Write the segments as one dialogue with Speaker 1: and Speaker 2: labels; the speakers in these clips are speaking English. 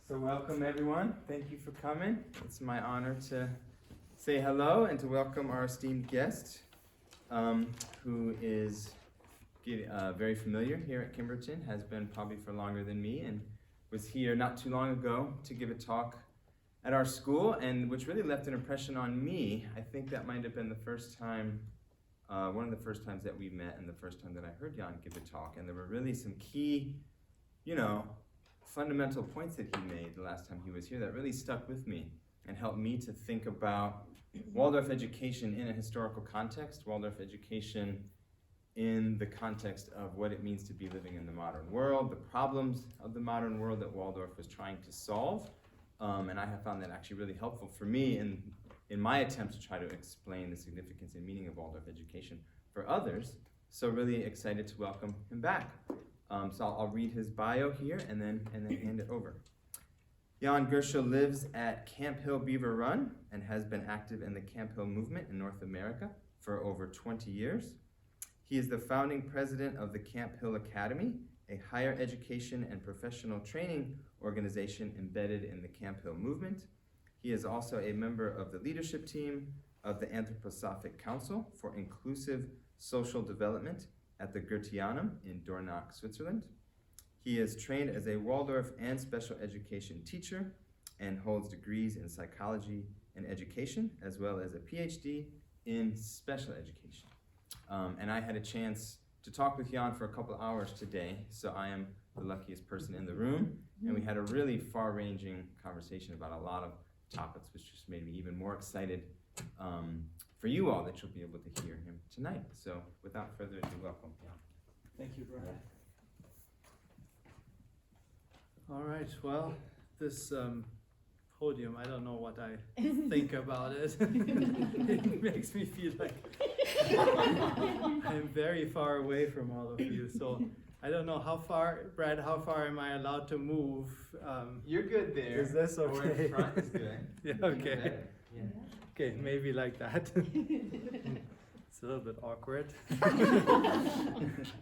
Speaker 1: So welcome everyone. Thank you for coming. It's my honor to say hello and to welcome our esteemed guest, who is very familiar here at Kimberton, has been probably for longer than me, and was here not too long ago to give a talk at our school, and which really left an impression on me. I think that might have been the first time, one of the first times that we met, and the first time that I heard Jan give a talk, and there were really some key, fundamental points that he made the last time he was here that really stuck with me and helped me to think about Waldorf education in a historical context, Waldorf education in the context of what it means to be living in the modern world, the problems of the modern world that Waldorf was trying to solve. And I have found that actually really helpful for me in my attempt to try to explain the significance and meaning of Waldorf education for others. So really excited to welcome him back. So I'll read his bio here and then hand it over. Jan Gerschel lives at Camp Hill Beaver Run and has been active in the Camp Hill movement in North America for over 20 years. He is the founding president of the Camp Hill Academy, a higher education and professional training organization embedded in the Camp Hill movement. He is also a member of the leadership team of the Anthroposophic Council for Inclusive Social Development at the Goetheanum in Dornach, Switzerland. He is trained as a Waldorf and special education teacher and holds degrees in psychology and education, as well as a PhD in special education. And I had a chance to talk with Jan for a couple hours today, so I am the luckiest person in the room, and we had a really far-ranging conversation about a lot of topics, which just made me even more excited for you all that you'll be able to hear him tonight. So without further ado, welcome, Jan.
Speaker 2: Thank you, Brad. All right, well, this podium, I don't know what I think about it. It makes me feel like I'm very far away from all of you. So I don't know how far, Brad, how far am I allowed to move?
Speaker 1: You're good there.
Speaker 2: Is this okay?
Speaker 1: Or in front is good.
Speaker 2: Yeah, okay.
Speaker 1: Yeah.
Speaker 2: Okay, maybe like that. It's a little bit awkward.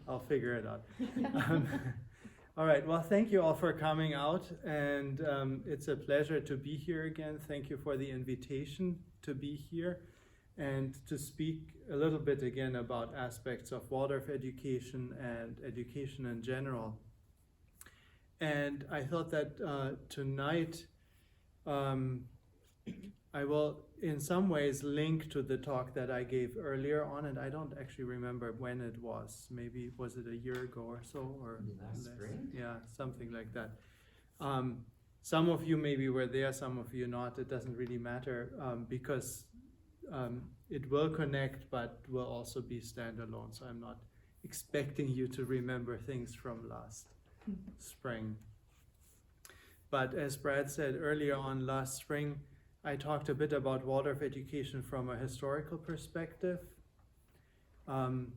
Speaker 2: I'll figure it out. All right, well, thank you all for coming out, and it's a pleasure to be here again. Thank you for the invitation to be here and to speak a little bit again about aspects of Waldorf education and education in general. And I thought that tonight I will in some ways link to the talk that I gave earlier on, and I don't actually remember when it was. Maybe was it a year ago or so, or
Speaker 1: last spring?
Speaker 2: Yeah, something like that. Some of you maybe were there, some of you not. It doesn't really matter because it will connect, but will also be standalone. So I'm not expecting you to remember things from last spring. But as Brad said earlier on last spring, I talked a bit about Waldorf education from a historical perspective. And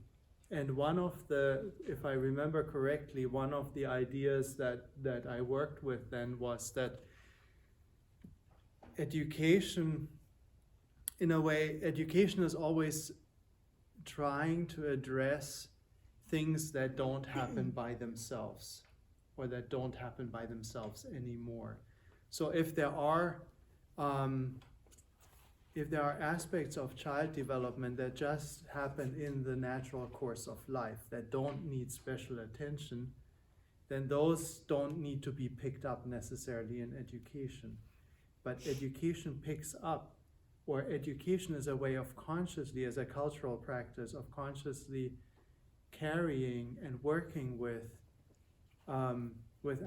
Speaker 2: one of the, if I remember correctly, one of the ideas that I worked with then was that education, in a way, education is always trying to address things that don't happen by themselves, or that don't happen by themselves anymore. So if there are aspects of child development that just happen in the natural course of life, that don't need special attention, then those don't need to be picked up necessarily in education. But education picks up, or education is a way of consciously, as a cultural practice, of consciously carrying and working with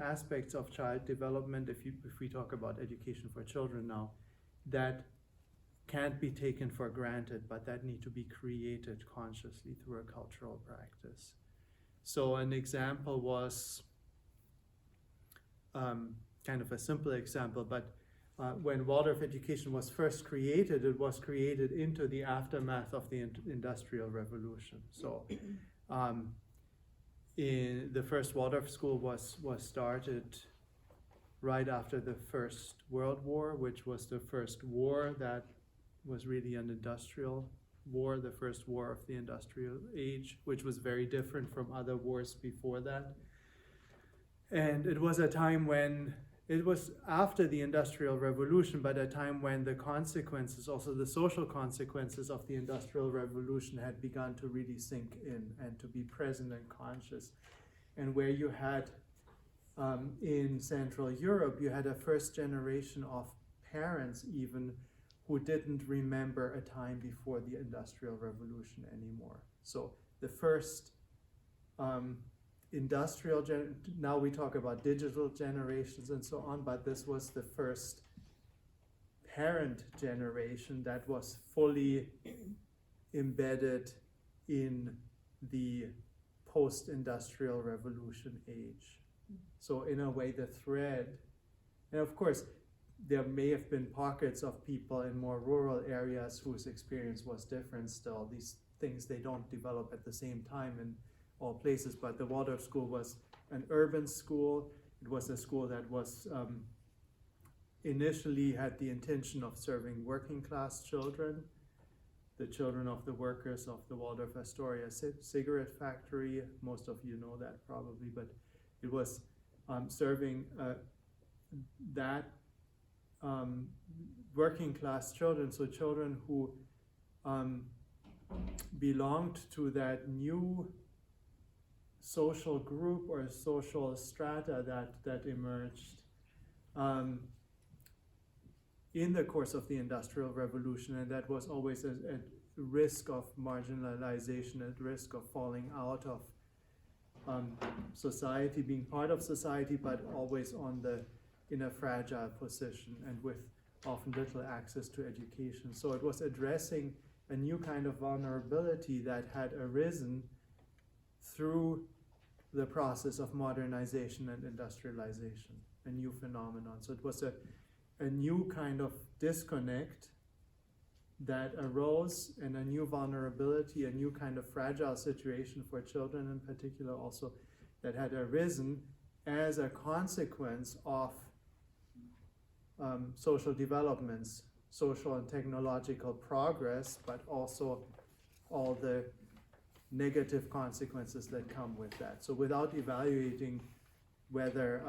Speaker 2: aspects of child development, if we talk about education for children now, that can't be taken for granted, but that need to be created consciously through a cultural practice. So an example was kind of a simple example, but when Waldorf education was first created, it was created into the aftermath of the Industrial Revolution. So the first Waldorf school was started right after the First World War, which was the first war that was really an industrial war, the first war of the industrial age, which was very different from other wars before that. And it was a time when it was after the Industrial Revolution, but a time when the consequences, also the social consequences of the Industrial Revolution, had begun to really sink in and to be present and conscious. And where you had, in Central Europe, you had a first generation of parents even who didn't remember a time before the Industrial Revolution anymore. So the first now we talk about digital generations and so on, but this was the first parent generation that was fully embedded in the post-industrial revolution age. So in a way, the thread, and of course, there may have been pockets of people in more rural areas whose experience was different still. These things, they don't develop at the same time in all places, but the Waldorf School was an urban school. It was a school that was initially had the intention of serving working class children, the children of the workers of the Waldorf Astoria cigarette factory. Most of you know that probably, but it was serving that working class children, so children who belonged to that new social group or social strata that emerged in the course of the Industrial Revolution, and that was always at risk of marginalization, at risk of falling out of society, being part of society, but always in a fragile position and with often little access to education. So it was addressing a new kind of vulnerability that had arisen through the process of modernization and industrialization, a new phenomenon. So it was a new kind of disconnect that arose, and a new vulnerability, a new kind of fragile situation for children in particular also, that had arisen as a consequence of social developments, social and technological progress, but also all the negative consequences that come with that. So without evaluating whether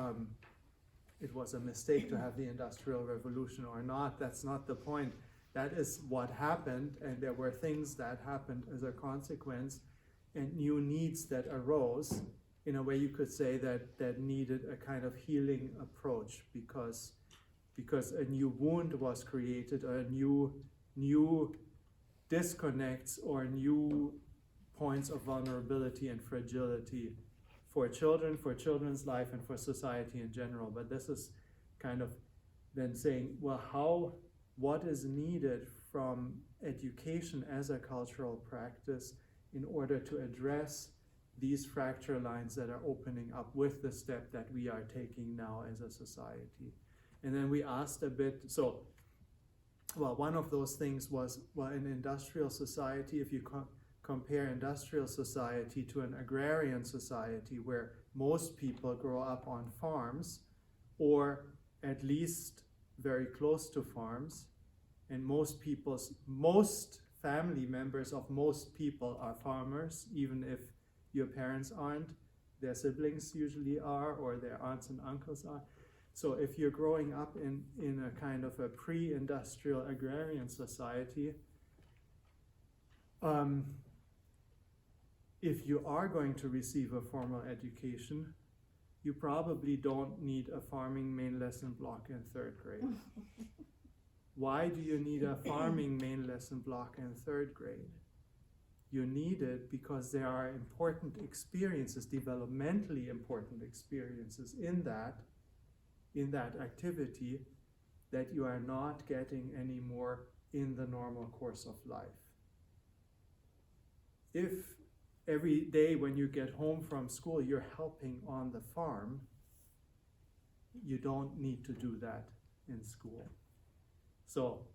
Speaker 2: it was a mistake to have the Industrial Revolution or not, that's not the point. That is what happened, and there were things that happened as a consequence, and new needs that arose. In a way, you could say that needed a kind of healing approach, because a new wound was created, or new disconnects or new points of vulnerability and fragility for children, for children's life, and for society in general. But this is kind of then saying, well, what is needed from education as a cultural practice in order to address these fracture lines that are opening up with the step that we are taking now as a society. And then we asked a bit, one of those things was, in industrial society, if you compare industrial society to an agrarian society where most people grow up on farms, or at least very close to farms, and most family members of most people are farmers, even if your parents aren't, their siblings usually are, or their aunts and uncles are. So if you're growing up in a kind of a pre-industrial agrarian society, if you are going to receive a formal education, you probably don't need a farming main lesson block in 3rd grade. Why do you need a farming main lesson block in 3rd grade? You need it because there are important experiences, developmentally important experiences in that activity that you are not getting anymore in the normal course of life. If every day when you get home from school you're helping on the farm, you don't need to do that in school. So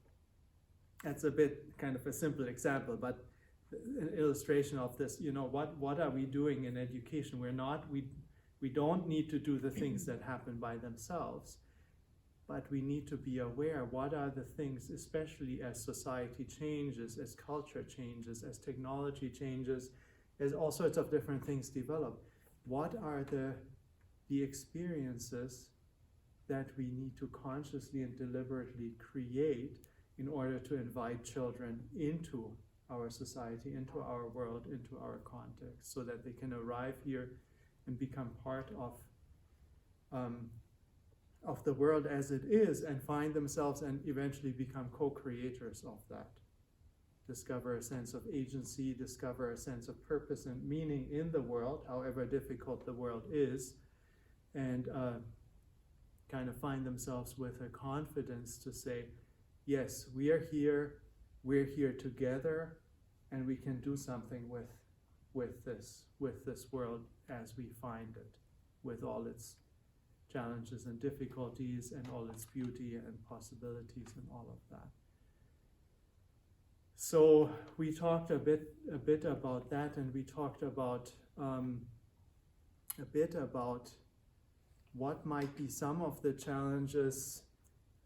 Speaker 2: that's a bit kind of a simple example, but an illustration of this, what are we doing in education? We don't need to do the things that happen by themselves, but we need to be aware what are the things, especially as society changes, as culture changes, as technology changes, as all sorts of different things develop. What are the experiences that we need to consciously and deliberately create in order to invite children into our society, into our world, into our context, so that they can arrive here and become part of the world as it is, and find themselves and eventually become co-creators of that. Discover a sense of agency, discover a sense of purpose and meaning in the world, however difficult the world is, and kind of find themselves with a confidence to say, yes, we're here together, and we can do something with this world as we find it, with all its challenges and difficulties and all its beauty and possibilities and all of that. So we talked a bit about that, and we talked about a bit about what might be some of the challenges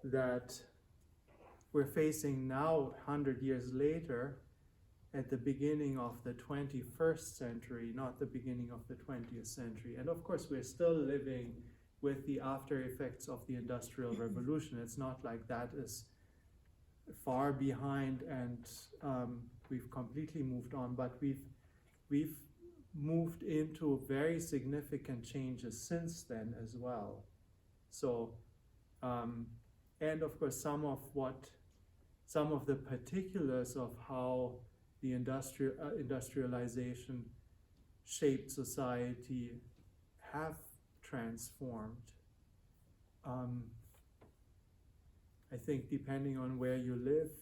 Speaker 2: that we're facing now, 100 years later, at the beginning of the 21st century, not the beginning of the 20th century. And of course, we're still living with the after effects of the Industrial Revolution. It's not like that is far behind and we've completely moved on, but we've moved into very significant changes since then as well. So, and of course, some of the particulars of how the industrialization shaped society have transformed. I think depending on where you live,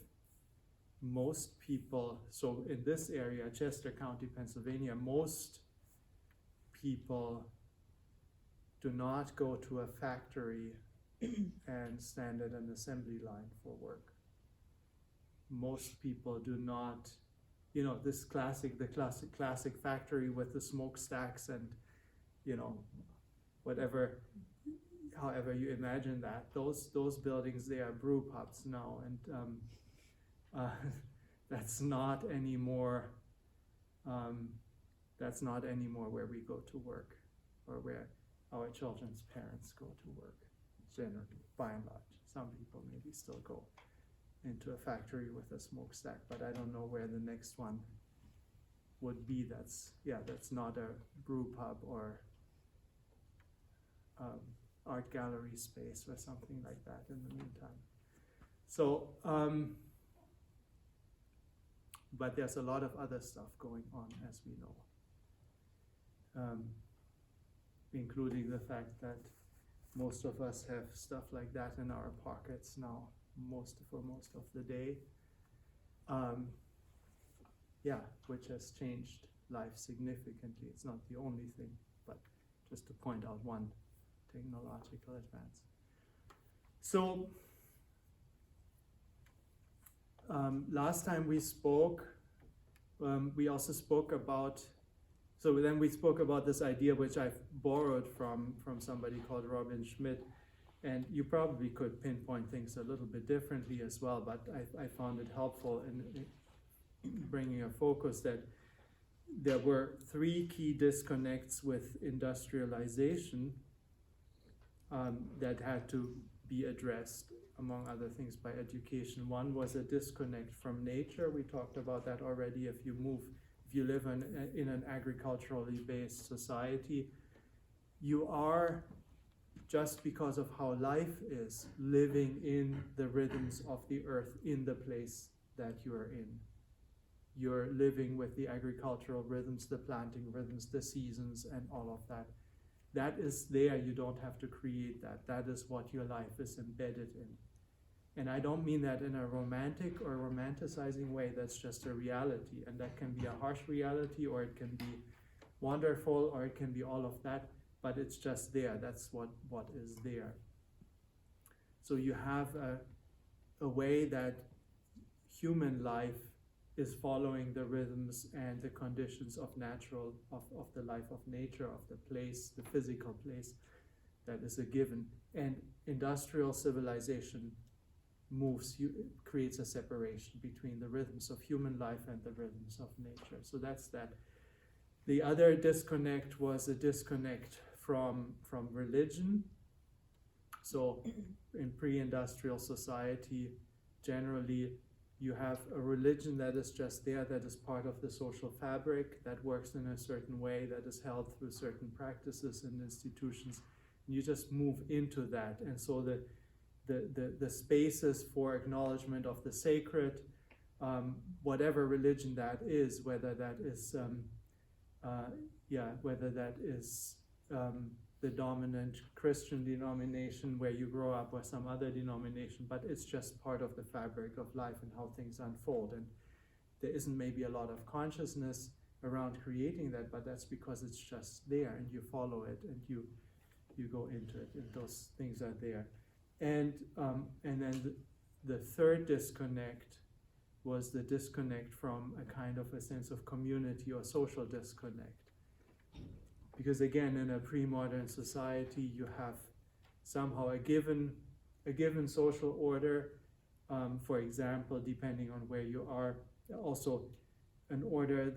Speaker 2: most people, so in this area, Chester County, Pennsylvania, most people do not go to a factory and stand at an assembly line for work. Most people do not, this classic factory with the smokestacks and, whatever, however you imagine that, those buildings, they are brew pubs now, and that's not anymore where we go to work, or where our children's parents go to work, generally, by and large. Some people maybe still go into a factory with a smokestack, but I don't know where the next one would be. That's not a brew pub or art gallery space or something like that in the meantime. So, but there's a lot of other stuff going on, as we know, including the fact that most of us have stuff like that in our pockets now, for most of the day. Which has changed life significantly. It's not the only thing, but just to point out one technological advance. So, last time we spoke, we also spoke about, we spoke about this idea which I've borrowed from somebody called Robin Schmidt, and you probably could pinpoint things a little bit differently as well, but I found it helpful in bringing a focus that there were three key disconnects with industrialization that had to be addressed, among other things, by education. One was a disconnect from nature. We talked about that already. If you live in an agriculturally based society, you are, just because of how life is, living in the rhythms of the earth in the place that you are in. You're living with the agricultural rhythms, the planting rhythms, the seasons, and all of that. That is there. You don't have to create that. That is what your life is embedded in. And I don't mean that in a romantic or romanticizing way. That's just a reality. And that can be a harsh reality, or it can be wonderful, or it can be all of that. But it's just there. That's what is there. So you have a way that human life is following the rhythms and the conditions of the life of nature, of the place, the physical place that is a given. And industrial civilization creates a separation between the rhythms of human life and the rhythms of nature. So that's that. The other disconnect was a disconnect from religion. So in pre-industrial society, generally you have a religion that is just there, that is part of the social fabric, that works in a certain way, that is held through certain practices and institutions. And you just move into that. And so the spaces for acknowledgement of the sacred, whatever religion that is, whether that is the dominant Christian denomination where you grow up, or some other denomination, but it's just part of the fabric of life and how things unfold. And there isn't maybe a lot of consciousness around creating that, but that's because it's just there, and you follow it, and you go into it, and those things are there. And then the third disconnect was the disconnect from a kind of a sense of community or social disconnect. Because again, in a pre-modern society, you have somehow a given social order, for example, depending on where you are, also an order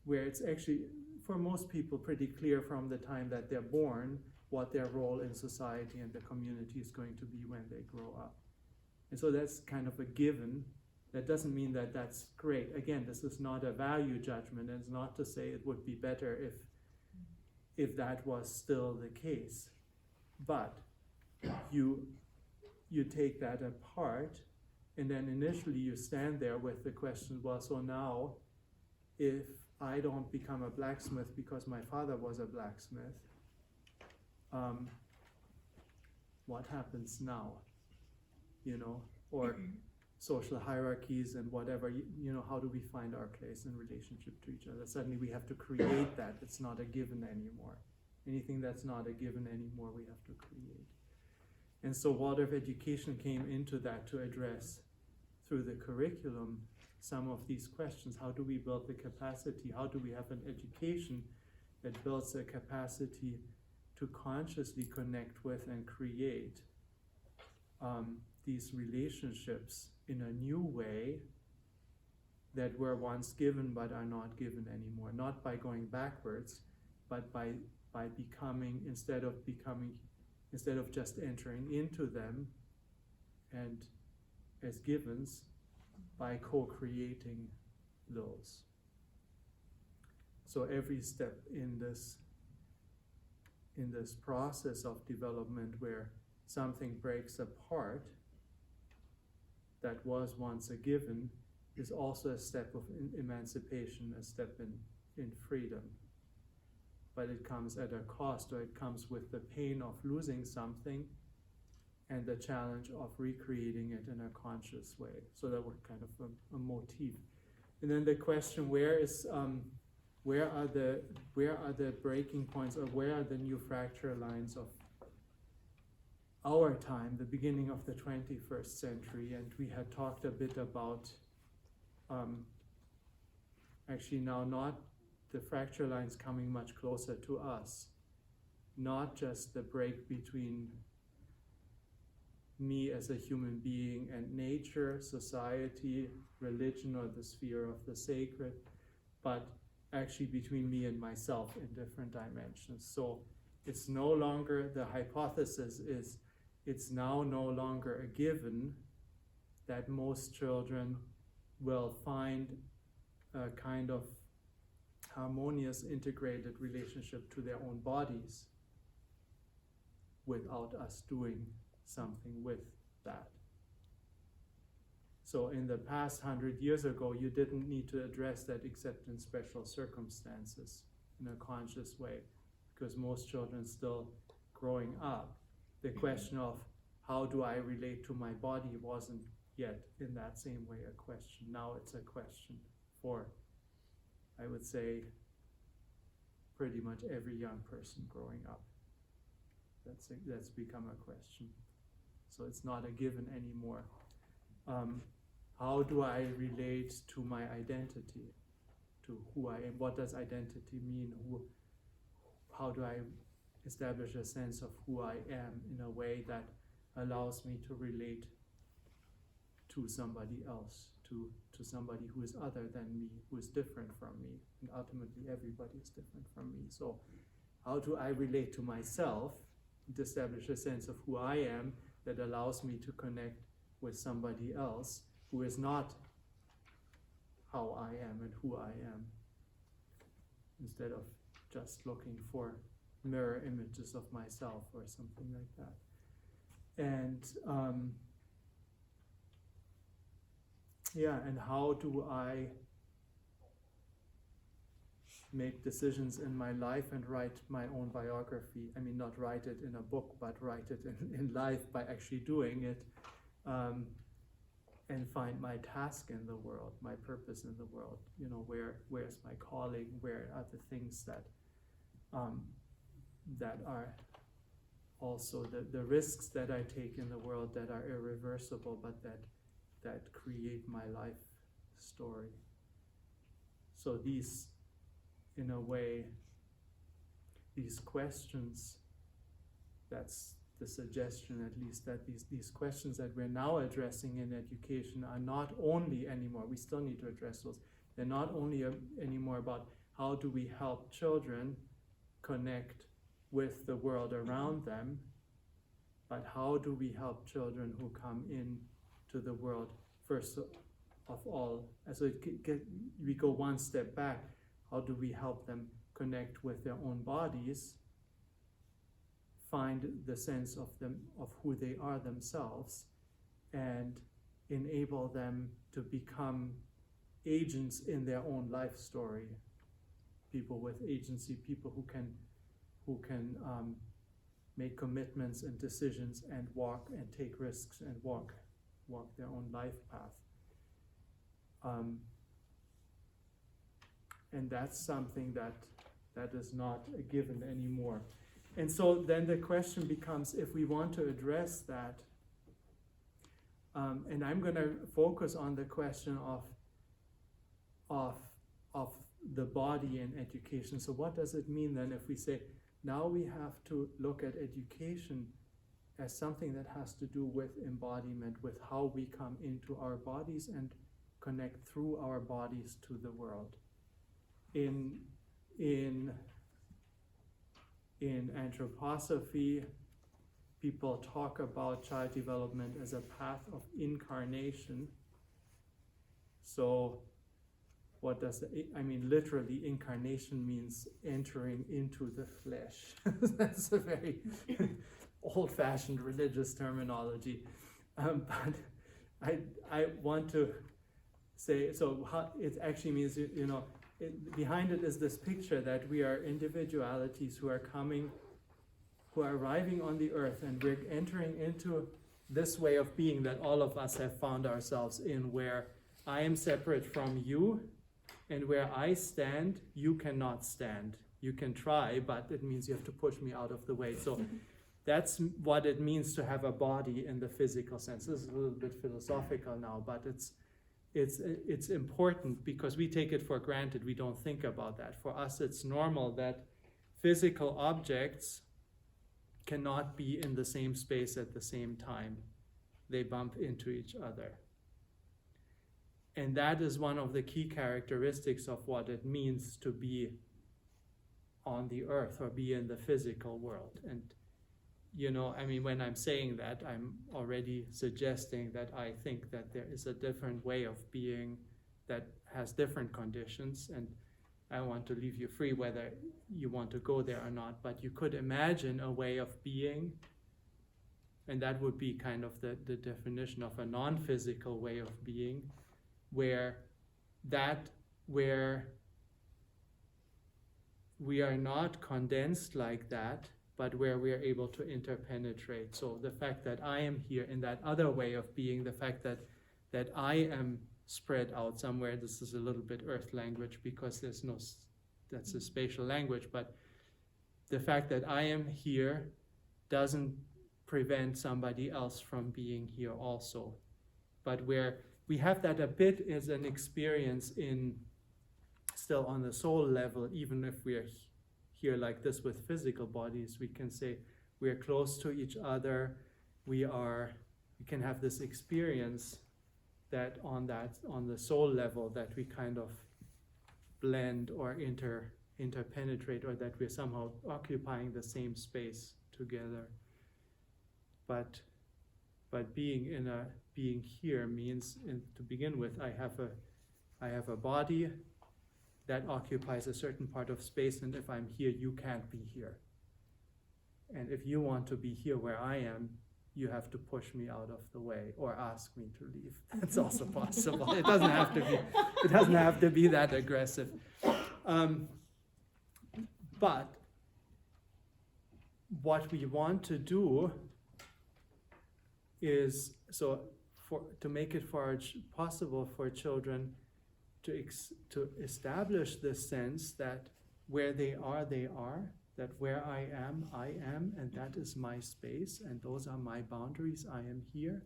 Speaker 2: where it's actually, for most people, pretty clear from the time that they're born what their role in society and the community is going to be when they grow up. And so that's kind of a given. That doesn't mean that that's great. Again, this is not a value judgment, and it's not to say it would be better if that was still the case. But you take that apart, and then initially you stand there with the question, well, so now if I don't become a blacksmith because my father was a blacksmith, what happens now? Or social hierarchies and whatever, how do we find our place in relationship to each other? Suddenly we have to create that. It's not a given anymore. Anything that's not a given anymore, we have to create. And so Waldorf education came into that to address, through the curriculum, some of these questions. How do we build the capacity? How do we have an education that builds a capacity to consciously connect with and create these relationships in a new way that were once given but are not given anymore? Not by going backwards, but by becoming, instead of just entering into them and as givens, by co-creating those. So every step in this process of development where something breaks apart that was once a given is also a step of emancipation, a step in freedom. But it comes at a cost, or it comes with the pain of losing something and the challenge of recreating it in a conscious way. So that was kind of a motif. And then the question, where are the breaking points, or where are the new fracture lines of our time, the beginning of the 21st century? And we had talked a bit about, actually now not the fracture lines coming much closer to us, not just the break between me as a human being and nature, society, religion, or the sphere of the sacred, but actually between me and myself in different dimensions. So it's no longer, the hypothesis is, it's now no longer a given that most children will find a kind of harmonious, integrated relationship to their own bodies without us doing something with that. So in the past 100 years ago, you didn't need to address that except in special circumstances in a conscious way, because most children still growing up, the question of how do I relate to my body wasn't yet in that same way a question. Now it's a question for, I would say, pretty much every young person growing up. That's become a question. So it's not a given anymore. How do I relate to my identity, to who I am? What does identity mean? How do I establish a sense of who I am in a way that allows me to relate to somebody else, to somebody who is other than me, who is different from me, and ultimately everybody is different from me. So how do I relate to myself establish a sense of who I am that allows me to connect with somebody else who is not how I am and who I am, instead of just looking for mirror images of myself or something like that. And and how do I make decisions in my life and write my own biography? I mean, not write it in a book, but write it in life by actually doing it, and find my task in the world, my purpose in the world. You know, where's my calling? Where are the things that that are also the risks that I take in the world that are irreversible, but that create my life story. So these, in a way, these questions, that's the suggestion at least, that these questions that we're now addressing in education are not only anymore, we still need to address those, they're not only anymore about how do we help children connect with the world around them, but how do we help children who come in to the world first of all, so we go one step back, how do we help them connect with their own bodies, find the sense of them, of who they are themselves, and enable them to become agents in their own life story, people with agency, people who can make commitments and decisions and walk and take risks and walk their own life path. And that's something that is not a given anymore. And so then the question becomes, if we want to address that, and I'm going to focus on the question of the body in education. So what does it mean then if we say, now we have to look at education as something that has to do with embodiment, with how we come into our bodies and connect through our bodies to the world. In anthroposophy, people talk about child development as a path of incarnation. So what does literally incarnation means entering into the flesh. That's a very old-fashioned religious terminology. But I want to say, so it actually means, behind it is this picture that we are individualities who are arriving on the earth, and we're entering into this way of being that all of us have found ourselves in, where I am separate from you, and where I stand, you cannot stand. You can try, but it means you have to push me out of the way. So that's what it means to have a body in the physical sense. This is a little bit philosophical now, but it's important because we take it for granted. We don't think about that. For us, it's normal that physical objects cannot be in the same space at the same time. They bump into each other. And that is one of the key characteristics of what it means to be on the earth or be in the physical world. And when I'm saying that, I'm already suggesting that I think that there is a different way of being that has different conditions, and I want to leave you free whether you want to go there or not, but you could imagine a way of being, and that would be kind of the definition of a non-physical way of being, where we are not condensed like that, but where we are able to interpenetrate. So the fact that I am here in that other way of being, the fact that I am spread out somewhere, this is a little bit earth language because that's a spatial language, but the fact that I am here doesn't prevent somebody else from being here also. But where we have that a bit as an experience still on the soul level, even if we are here like this with physical bodies, we can say we are close to each other. We can have this experience that on the soul level, that we kind of blend or interpenetrate, or that we're somehow occupying the same space together. But being here means, to begin with, I have a body that occupies a certain part of space, and if I'm here, you can't be here. And if you want to be here where I am, you have to push me out of the way or ask me to leave. That's also possible. It doesn't have to be that aggressive. But what we want to do is to make it possible for children to establish this sense that where they are, that where I am, and that is my space, and those are my boundaries, I am here.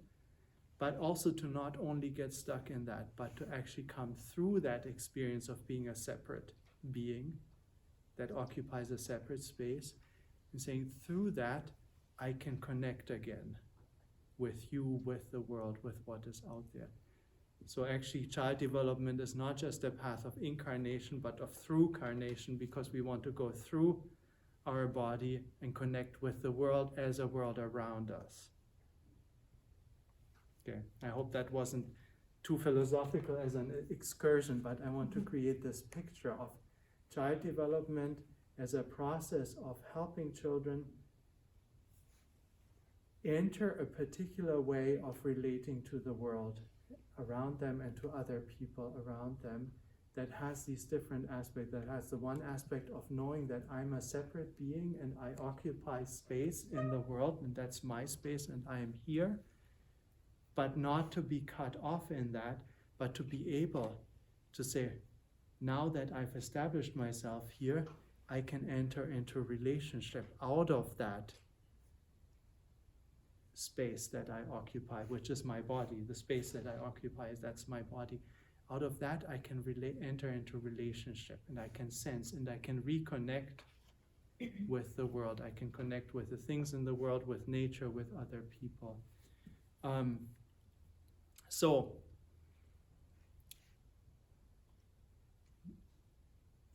Speaker 2: But also to not only get stuck in that, but to actually come through that experience of being a separate being that occupies a separate space, and saying, through that, I can connect again with you, with the world, with what is out there. So actually, child development is not just a path of incarnation, but of through-carnation, because we want to go through our body and connect with the world as a world around us. Okay, I hope that wasn't too philosophical as an excursion, but I want to create this picture of child development as a process of helping children enter a particular way of relating to the world around them and to other people around them that has these different aspects, that has the one aspect of knowing that I'm a separate being and I occupy space in the world, and that's my space and I am here, but not to be cut off in that, but to be able to say, now that I've established myself here, I can enter into relationship out of that space that I occupy, which is my body. The space that I occupy, that's my body. Out of that, I can enter into relationship, and I can sense, and I can reconnect with the world. I can connect with the things in the world, with nature, with other people. So,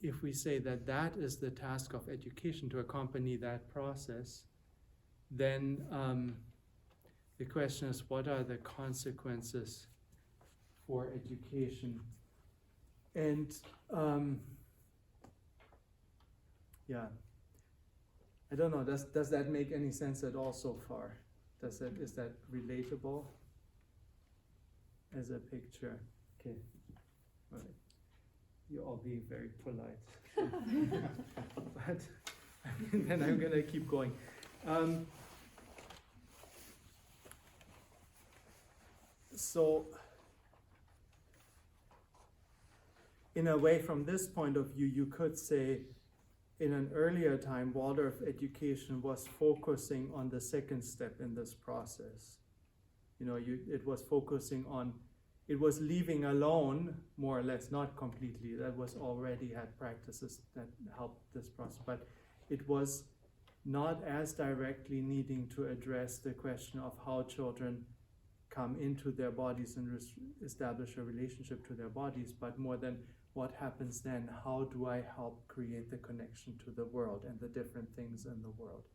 Speaker 2: if we say that that is the task of education, to accompany that process, then the question is, what are the consequences for education? And I don't know, does that make any sense at all so far? Is that relatable as a picture? Okay, all right. You're all being very polite. But then I'm gonna keep going. So, in a way, from this point of view, you could say, in an earlier time, Waldorf education was focusing on the second step in this process. It was focusing on, it was leaving alone, more or less, not completely. That was already had practices that helped this process, but it was not as directly needing to address the question of how children come into their bodies and establish a relationship to their bodies, but more than what happens then, how do I help create the connection to the world and the different things in the world?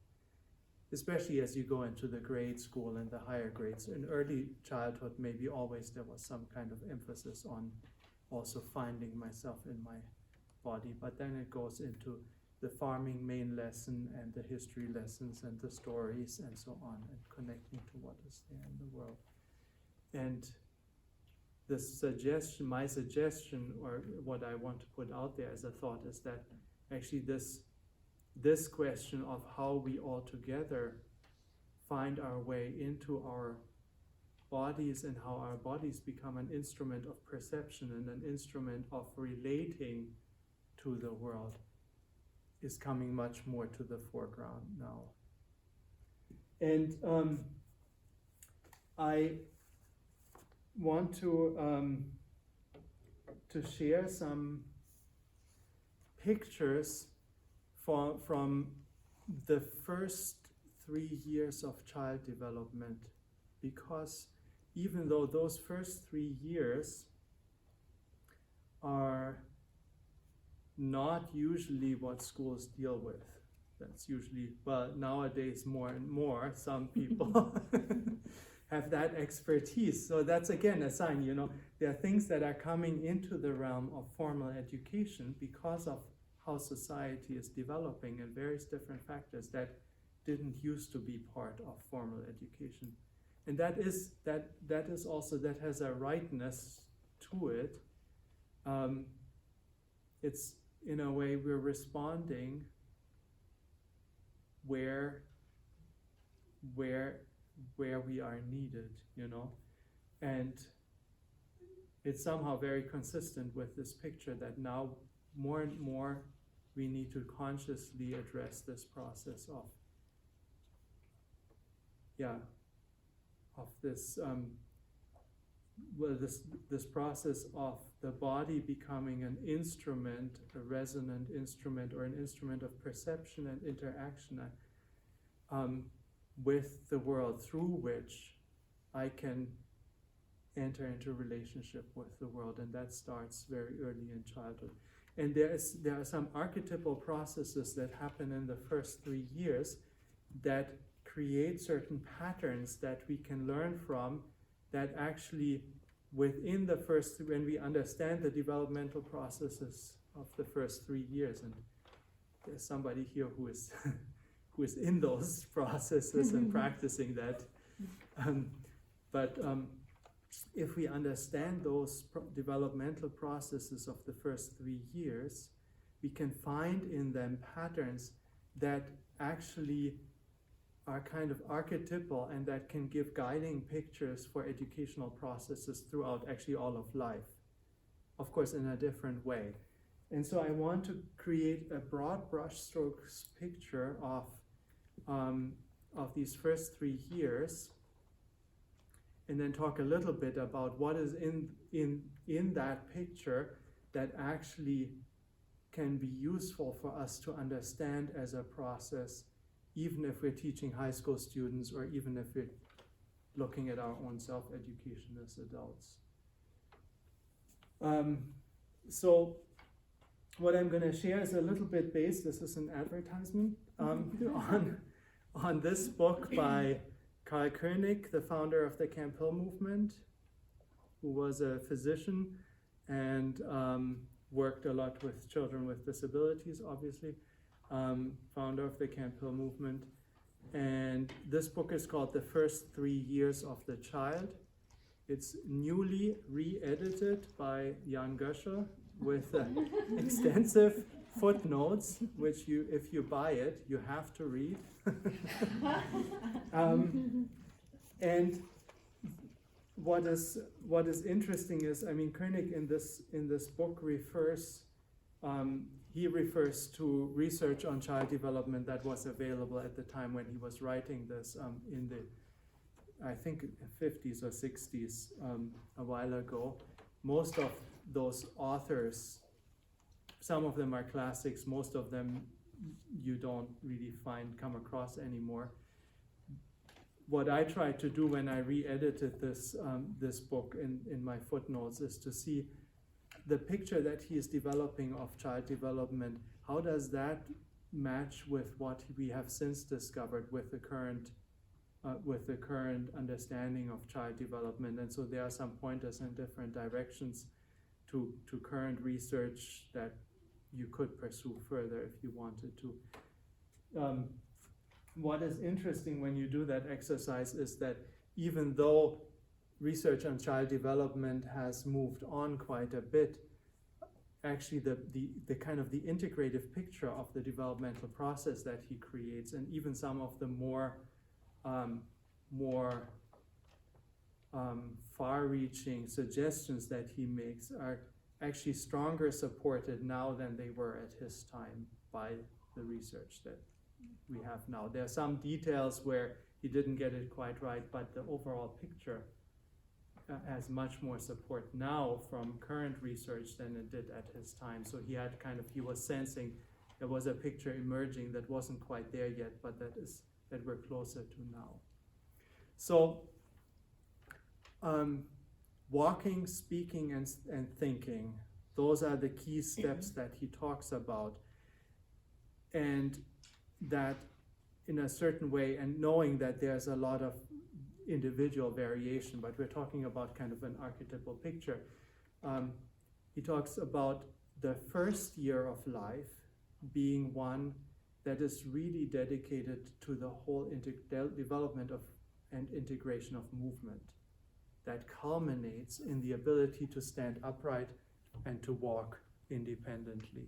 Speaker 2: Especially as you go into the grade school and the higher grades. In early childhood, maybe always there was some kind of emphasis on also finding myself in my body, but then it goes into the farming main lesson and the history lessons and the stories and so on, and connecting to what is there in the world. And my suggestion, or what I want to put out there as a thought, is that actually this question of how we all together find our way into our bodies and how our bodies become an instrument of perception and an instrument of relating to the world is coming much more to the foreground now. And I want to share some pictures from the first 3 years of child development, because even though those first 3 years are not usually what schools deal with, That's usually, well, nowadays more and more, some people have that expertise. So that's again a sign, there are things that are coming into the realm of formal education because of how society is developing and various different factors that didn't used to be part of formal education. And that is also, that has a rightness to it. It's, in a way, we're responding where we are needed, and it's somehow very consistent with this picture that now more and more we need to consciously address this process of this process of the body becoming an instrument, a resonant instrument, or an instrument of perception and interaction with the world, through which I can enter into relationship with the world, and that starts very early in childhood. And there are some archetypal processes that happen in the first 3 years that create certain patterns that we can learn from, that actually within the first, when we understand the developmental processes of the first 3 years, and there's somebody here who is who is in those processes and practicing that, but if we understand those developmental processes of the first 3 years, we can find in them patterns that actually are kind of archetypal and that can give guiding pictures for educational processes throughout actually all of life, of course in a different way. And so I want to create a broad brushstrokes picture of these first 3 years, and then talk a little bit about what is in that picture that actually can be useful for us to understand as a process, even if we're teaching high school students, or even if we're looking at our own self-education as adults. So what I'm going to share is a little bit based, this is an advertisement, on this book by Karl Koenig, the founder of the Camp Hill movement, who was a physician and worked a lot with children with disabilities, obviously. Founder of the Camp Hill movement. And this book is called The First 3 Years of the Child. It's newly re-edited by Jan Göscher with extensive footnotes, which you, if you buy it, you have to read. And what is interesting is, I mean, Koenig in this book refers to research on child development that was available at the time when he was writing this in the, I think, 50s or 60s, a while ago. Most of those authors, some of them are classics, most of them you don't really come across anymore. What I tried to do when I re-edited this book in my footnotes is to see the picture that he is developing of child development. How does that match with what we have since discovered with the current understanding of child development? And so there are some pointers in different directions to current research that you could pursue further if you wanted to. What is interesting when you do that exercise is that even though research on child development has moved on quite a bit, actually the kind of the integrative picture of the developmental process that he creates, and even some of the more far-reaching suggestions that he makes are actually stronger supported now than they were at his time by the research that we have now. There are some details where he didn't get it quite right, but the overall picture has much more support now from current research than it did at his time. So he was sensing there was a picture emerging that wasn't quite there yet, but that we're closer to now. So walking, speaking, and thinking, those are the key steps that he talks about. And that in a certain way, and knowing that there's a lot of individual variation, but we're talking about kind of an archetypal picture. He talks about the first year of life being one that is really dedicated to the whole development of and integration of movement that culminates in the ability to stand upright and to walk independently.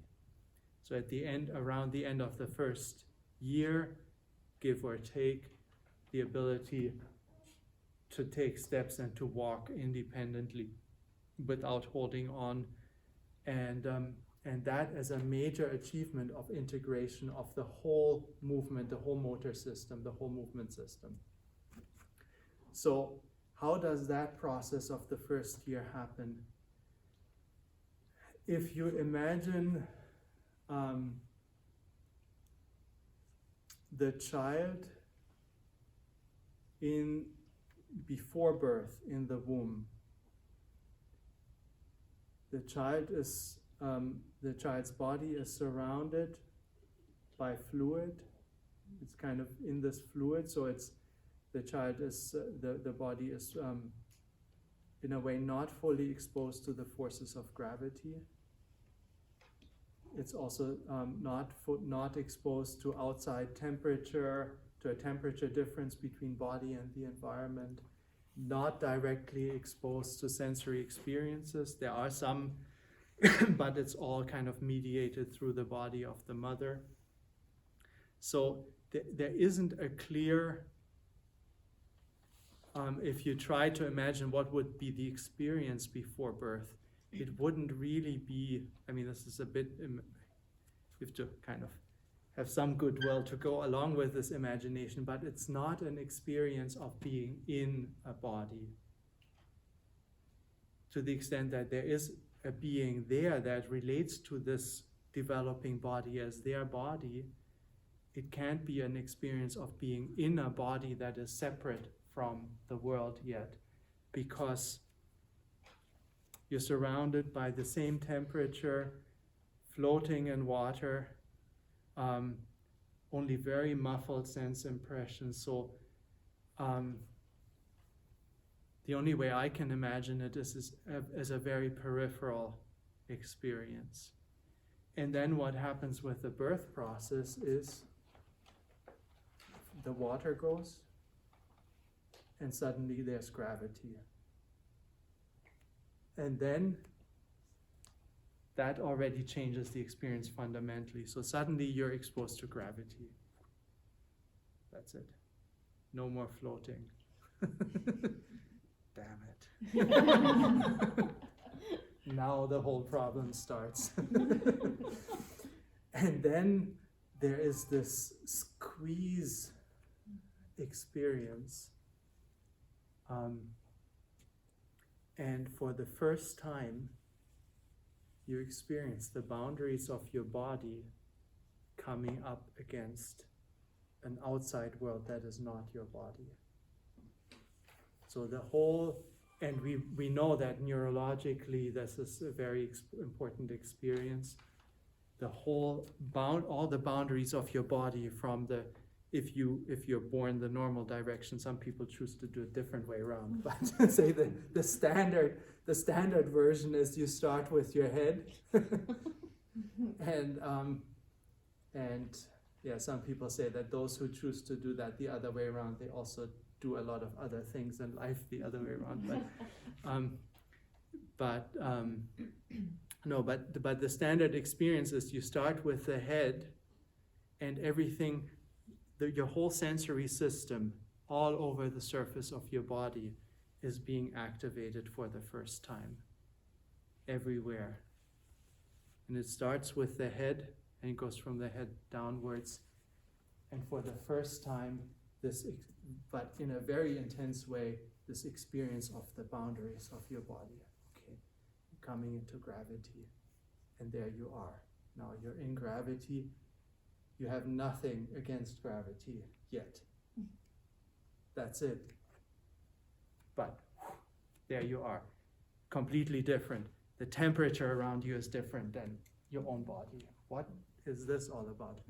Speaker 2: So at the end, around the end of the first year, give or take, the ability to take steps and to walk independently without holding on, and that as a major achievement of integration of the whole movement, the whole motor system, the whole movement system. So how does that process of the first year happen? If you imagine the child before birth in the womb, the child's body is surrounded by fluid. It's kind of in this fluid, so the body is in a way not fully exposed to the forces of gravity. It's also not exposed to outside temperature, to a temperature difference between body and the environment, not directly exposed to sensory experiences. There are some, but it's all kind of mediated through the body of the mother. So there isn't a clear, if you try to imagine what would be the experience before birth, it wouldn't really be, I mean, this is a bit, you have to kind of have some goodwill to go along with this imagination, but it's not an experience of being in a body. To the extent that there is a being there that relates to this developing body as their body, it can't be an experience of being in a body that is separate from the world yet, because you're surrounded by the same temperature, floating in water, only very muffled sense impressions. So the only way I can imagine it is as a very peripheral experience. And then what happens with the birth process is the water goes, and suddenly there's gravity. And then that already changes the experience fundamentally. So suddenly you're exposed to gravity. That's it. No more floating. Damn it. Now the whole problem starts. And then there is this squeeze experience. And for the first time, you experience the boundaries of your body coming up against an outside world that is not your body. So the whole, and we know that neurologically this is a very important experience. The whole all the boundaries of your body from the, if you're born the normal direction, some people choose to do it different way around, but say the standard version is you start with your head, and yeah, some people say that those who choose to do that the other way around, they also do a lot of other things in life the other way around. But the standard experience is you start with the head, and everything, your whole sensory system all over the surface of your body is being activated for the first time, everywhere. And it starts with the head, and it goes from the head downwards. And for the first time, but in a very intense way, this experience of the boundaries of your body, okay, coming into gravity. And there you are. Now you're in gravity. You have nothing against gravity yet. That's it. But there you are. Completely different. The temperature around you is different than your own body. What is this all about?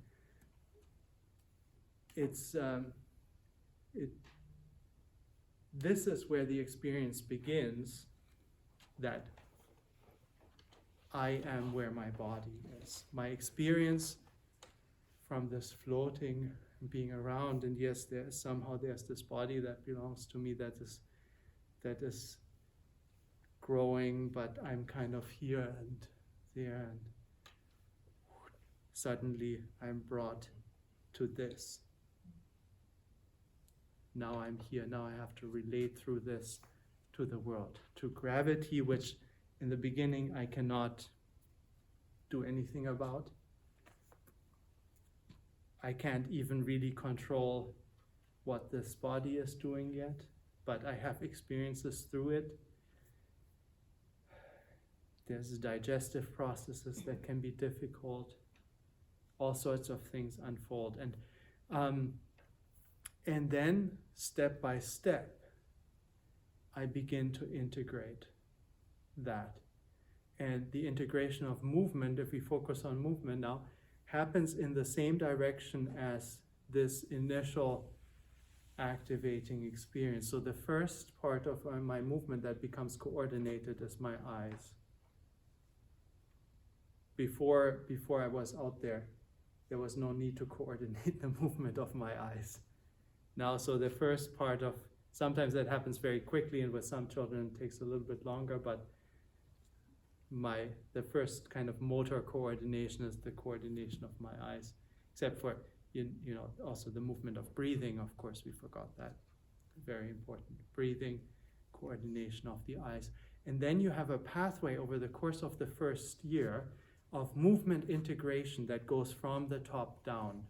Speaker 2: this is where the experience begins, that I am where my body is. My experience from this floating, being around, and yes, there's this body that belongs to me that is growing, but I'm kind of here and there, and suddenly I'm brought to this. Now I'm here, now I have to relate through this to the world, to gravity, which in the beginning I cannot do anything about. I can't even really control what this body is doing yet, but I have experiences through it. There's digestive processes that can be difficult. All sorts of things unfold. And then, step by step, I begin to integrate that. And the integration of movement, if we focus on movement now, happens in the same direction as this initial activating experience. So the first part of my movement that becomes coordinated is my eyes. Before I was out there was no need to coordinate the movement of my eyes. Now, so the first part of, sometimes that happens very quickly, and with some children it takes a little bit longer, but the first kind of motor coordination is the coordination of my eyes, except for, also the movement of breathing, of course, we forgot that. Very important. Breathing, coordination of the eyes. And then you have a pathway over the course of the first year of movement integration that goes from the top down.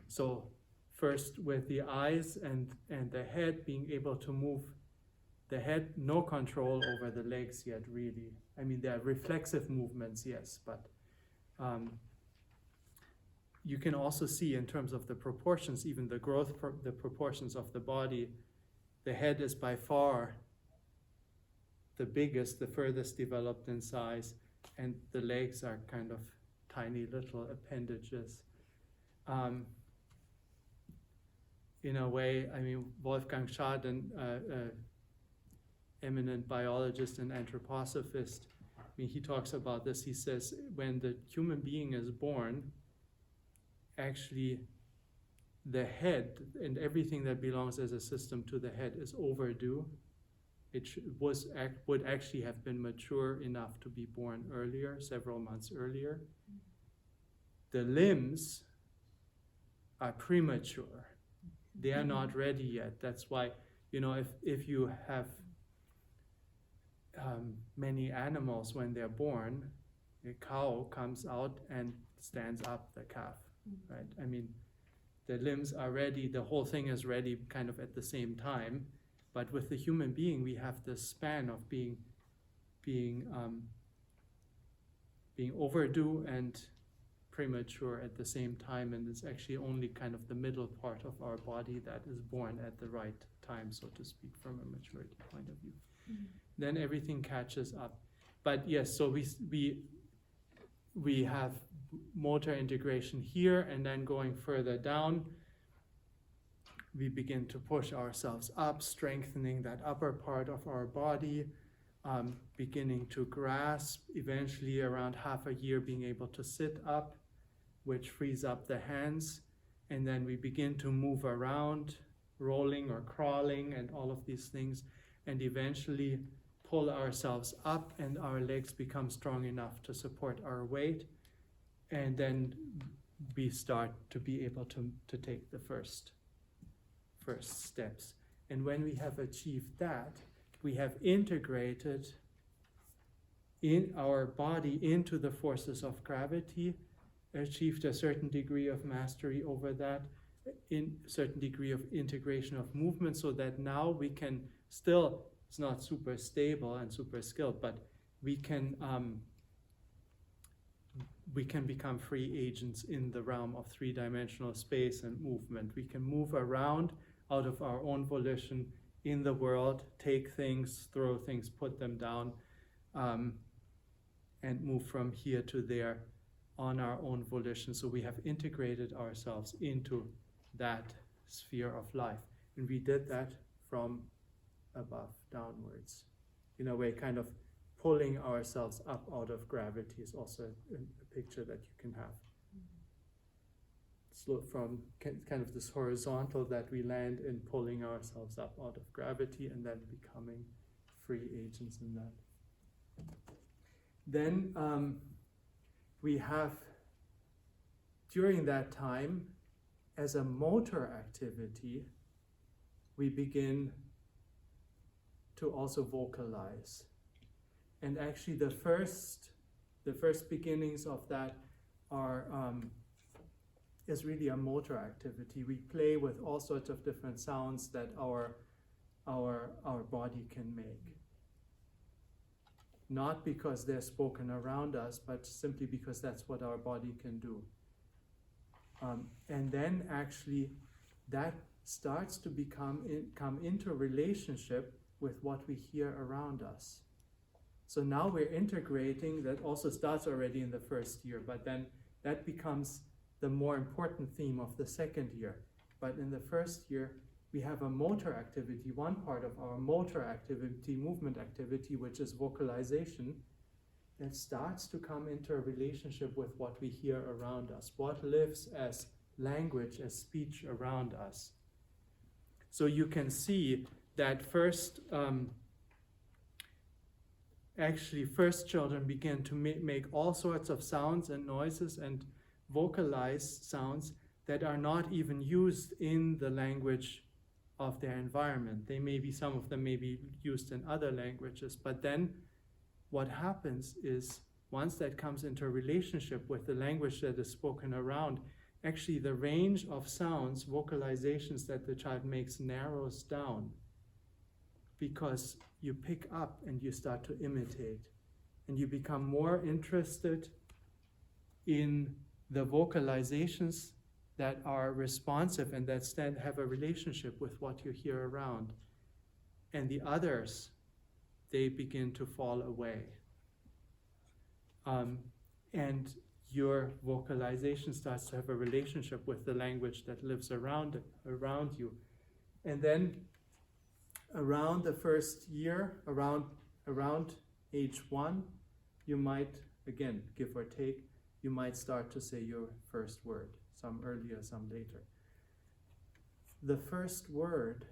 Speaker 2: So first with the eyes and the head being able to move the head, no control over the legs yet, really. I mean, there are reflexive movements, yes, but you can also see in terms of the proportions, even the growth, the proportions of the body, the head is by far the biggest, the furthest developed in size, and the legs are kind of tiny little appendages. In a way, I mean, Wolfgang Schaden, eminent biologist and anthroposophist, I mean, he talks about this. He says when the human being is born, actually the head and everything that belongs as a system to the head is overdue. It would actually have been mature enough to be born earlier, several months earlier. The limbs are premature. They are not ready yet. That's why, if you have many animals, when they're born, a cow comes out and stands up the calf, right? I mean, the limbs are ready, the whole thing is ready kind of at the same time. But with the human being, we have this span of being overdue and premature at the same time, and it's actually only kind of the middle part of our body that is born at the right time, so to speak, from a maturity point of view. Mm-hmm. Then everything catches up. But yes, so we have motor integration here, and then going further down, we begin to push ourselves up, strengthening that upper part of our body, beginning to grasp, eventually around half a year being able to sit up, which frees up the hands, and then we begin to move around, rolling or crawling and all of these things, and eventually pull ourselves up, and our legs become strong enough to support our weight, and then we start to be able to take the first steps. And when we have achieved that, we have integrated in our body into the forces of gravity, achieved a certain degree of mastery over that, in certain degree of integration of movement, so that now we can still, it's not super stable and super skilled, but we can become free agents in the realm of three-dimensional space and movement. We can move around out of our own volition in the world, take things, throw things, put them down, and move from here to there on our own volition. So we have integrated ourselves into that sphere of life. And we did that from above downwards. In a way, kind of pulling ourselves up out of gravity is also a picture that you can have. So from kind of this horizontal that we land in, pulling ourselves up out of gravity and then becoming free agents in that. Then we have, during that time, as a motor activity, we begin to also vocalize. And actually the first beginnings of that are is really a motor activity. We play with all sorts of different sounds that our body can make. Not because they're spoken around us, but simply because that's what our body can do. And then actually that starts to come into relationship with what we hear around us. So now we're integrating, that also starts already in the first year, but then that becomes the more important theme of the second year. But in the first year, we have a motor activity, one part of our motor activity, movement activity, which is vocalization, that starts to come into a relationship with what we hear around us, what lives as language, as speech around us. So you can see that first children begin to make all sorts of sounds and noises and vocalize sounds that are not even used in the language of their environment. Some of them may be used in other languages, but then what happens is once that comes into a relationship with the language that is spoken around, actually the range of sounds, vocalizations that the child makes narrows down, because you pick up and you start to imitate, and you become more interested in the vocalizations that are responsive and that have a relationship with what you hear around. And the others, they begin to fall away. And your vocalization starts to have a relationship with the language that lives around you. And then around the first year, around age 1, you might, again, give or take, you might start to say your first word, some earlier, some later. The first word,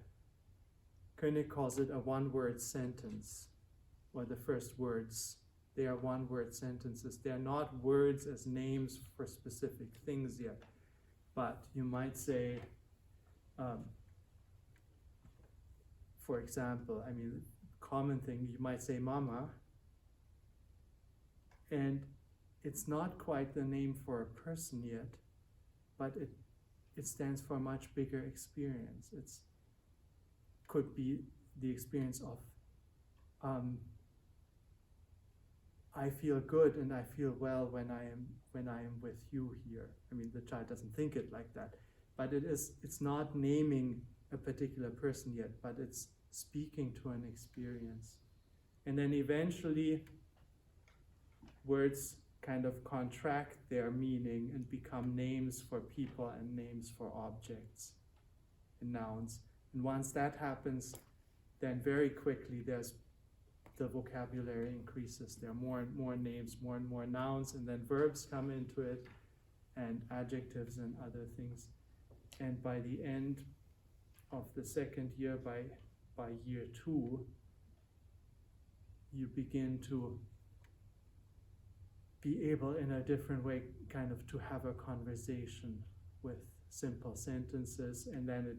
Speaker 2: Koenig calls it a one-word sentence, or the first words. They are one-word sentences. They are not words as names for specific things yet, but you might say, for example, common thing, you might say mama, and it's not quite the name for a person yet, but it stands for a much bigger experience. It could be the experience of I feel good and I feel well when I am with you here. The child doesn't think it like that, but it's not naming a particular person yet, but it's speaking to an experience. And then eventually words kind of contract their meaning and become names for people and names for objects and nouns. And once that happens, then very quickly the vocabulary increases. There are more and more names, more and more nouns, and then verbs come into it, and adjectives and other things. And by the end of the second year, by year 2, you begin to be able in a different way kind of to have a conversation with simple sentences, and then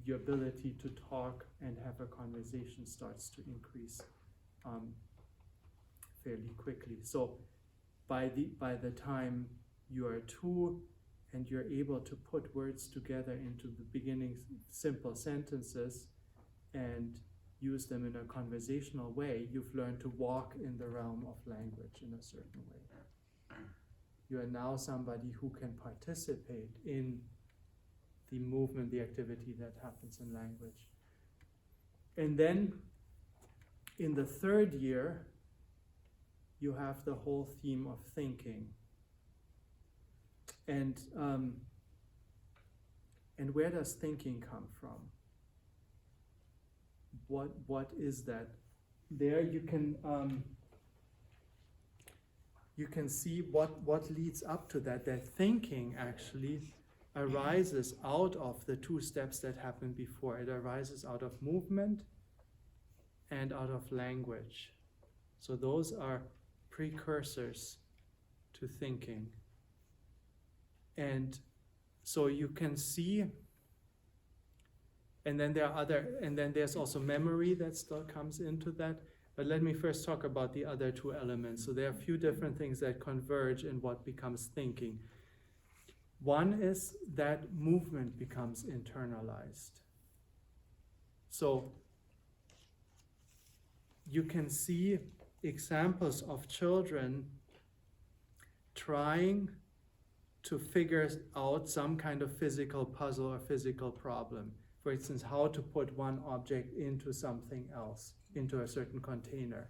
Speaker 2: your ability to talk and have a conversation starts to increase fairly quickly. So by the time you are 2 and you're able to put words together into the beginning simple sentences and use them in a conversational way, you've learned to walk in the realm of language in a certain way. You are now somebody who can participate in the movement, the activity that happens in language. And then in the third year, you have the whole theme of thinking. And where does thinking come from? What is that? There you can see what leads up to that. That thinking actually arises out of the two steps that happened before. It arises out of movement and out of language. So those are precursors to thinking. And so you can see, and then there's also memory that still comes into that. But let me first talk about the other two elements. So there are a few different things that converge in what becomes thinking. One is that movement becomes internalized. So you can see examples of children trying to figure out some kind of physical puzzle or physical problem. For instance, how to put one object into something else, into a certain container.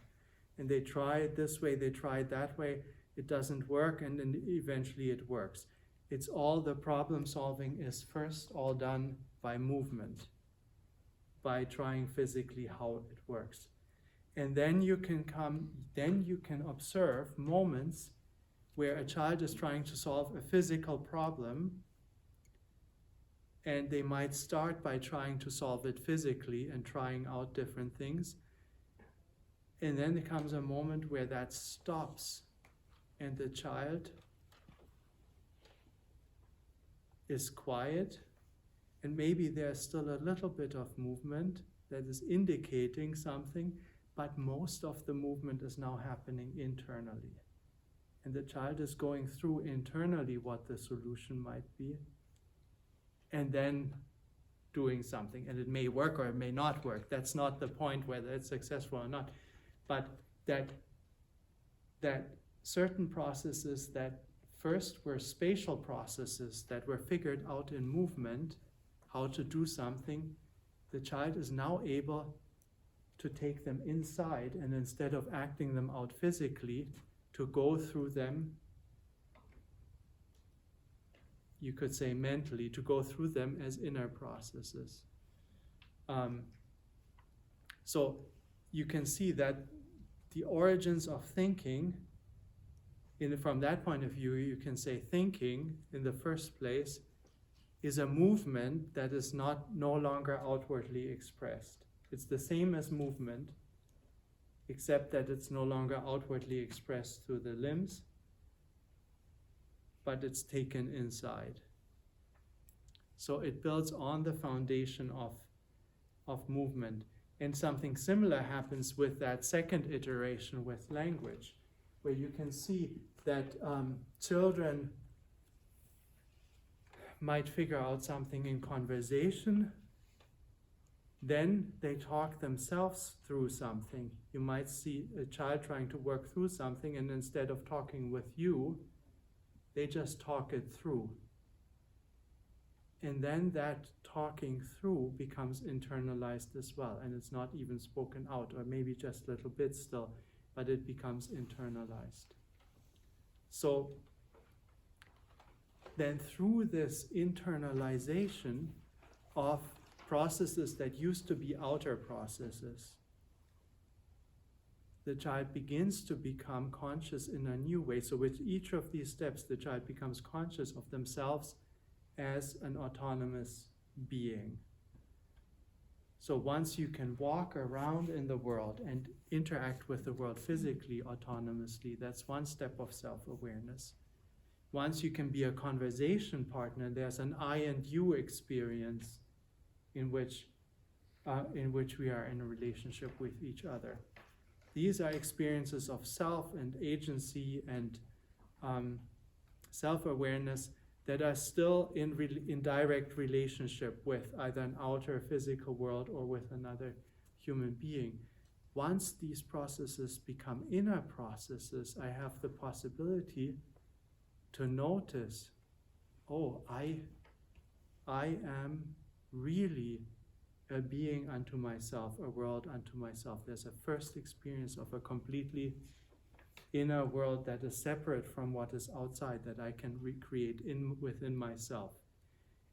Speaker 2: And they try it this way, they try it that way, it doesn't work, and then eventually it works. It's all, the problem solving is first all done by movement, by trying physically how it works. And then you can observe moments where a child is trying to solve a physical problem, and they might start by trying to solve it physically and trying out different things. And then there comes a moment where that stops, and the child is quiet, and maybe there's still a little bit of movement that is indicating something, but most of the movement is now happening internally. And the child is going through internally what the solution might be, and then doing something. And it may work or it may not work. That's not the point whether it's successful or not. But that certain processes that first were spatial processes that were figured out in movement, how to do something, the child is now able to take them inside, and instead of acting them out physically, to go through them, you could say mentally, to go through them as inner processes. So you can see that the origins of thinking, from that point of view, you can say thinking, in the first place, is a movement that is no longer outwardly expressed. It's the same as movement, except that it's no longer outwardly expressed through the limbs, but it's taken inside. So it builds on the foundation of movement. And something similar happens with that second iteration with language, where you can see that children might figure out something in conversation, then they talk themselves through something. You might see a child trying to work through something, and instead of talking with you, they just talk it through. And then that talking through becomes internalized as well, and it's not even spoken out, or maybe just a little bit still, but it becomes internalized. So then through this internalization of processes that used to be outer processes, the child begins to become conscious in a new way. So with each of these steps, the child becomes conscious of themselves as an autonomous being. So once you can walk around in the world and interact with the world physically autonomously, that's one step of self-awareness. Once you can be a conversation partner, there's an I and you experience in which we are in a relationship with each other. These are experiences of self and agency and self-awareness that are still in direct relationship with either an outer physical world or with another human being. Once these processes become inner processes, I have the possibility to notice, oh, I am really a being unto myself, a world unto myself. There's a first experience of a completely inner world that is separate from what is outside, that I can recreate within myself.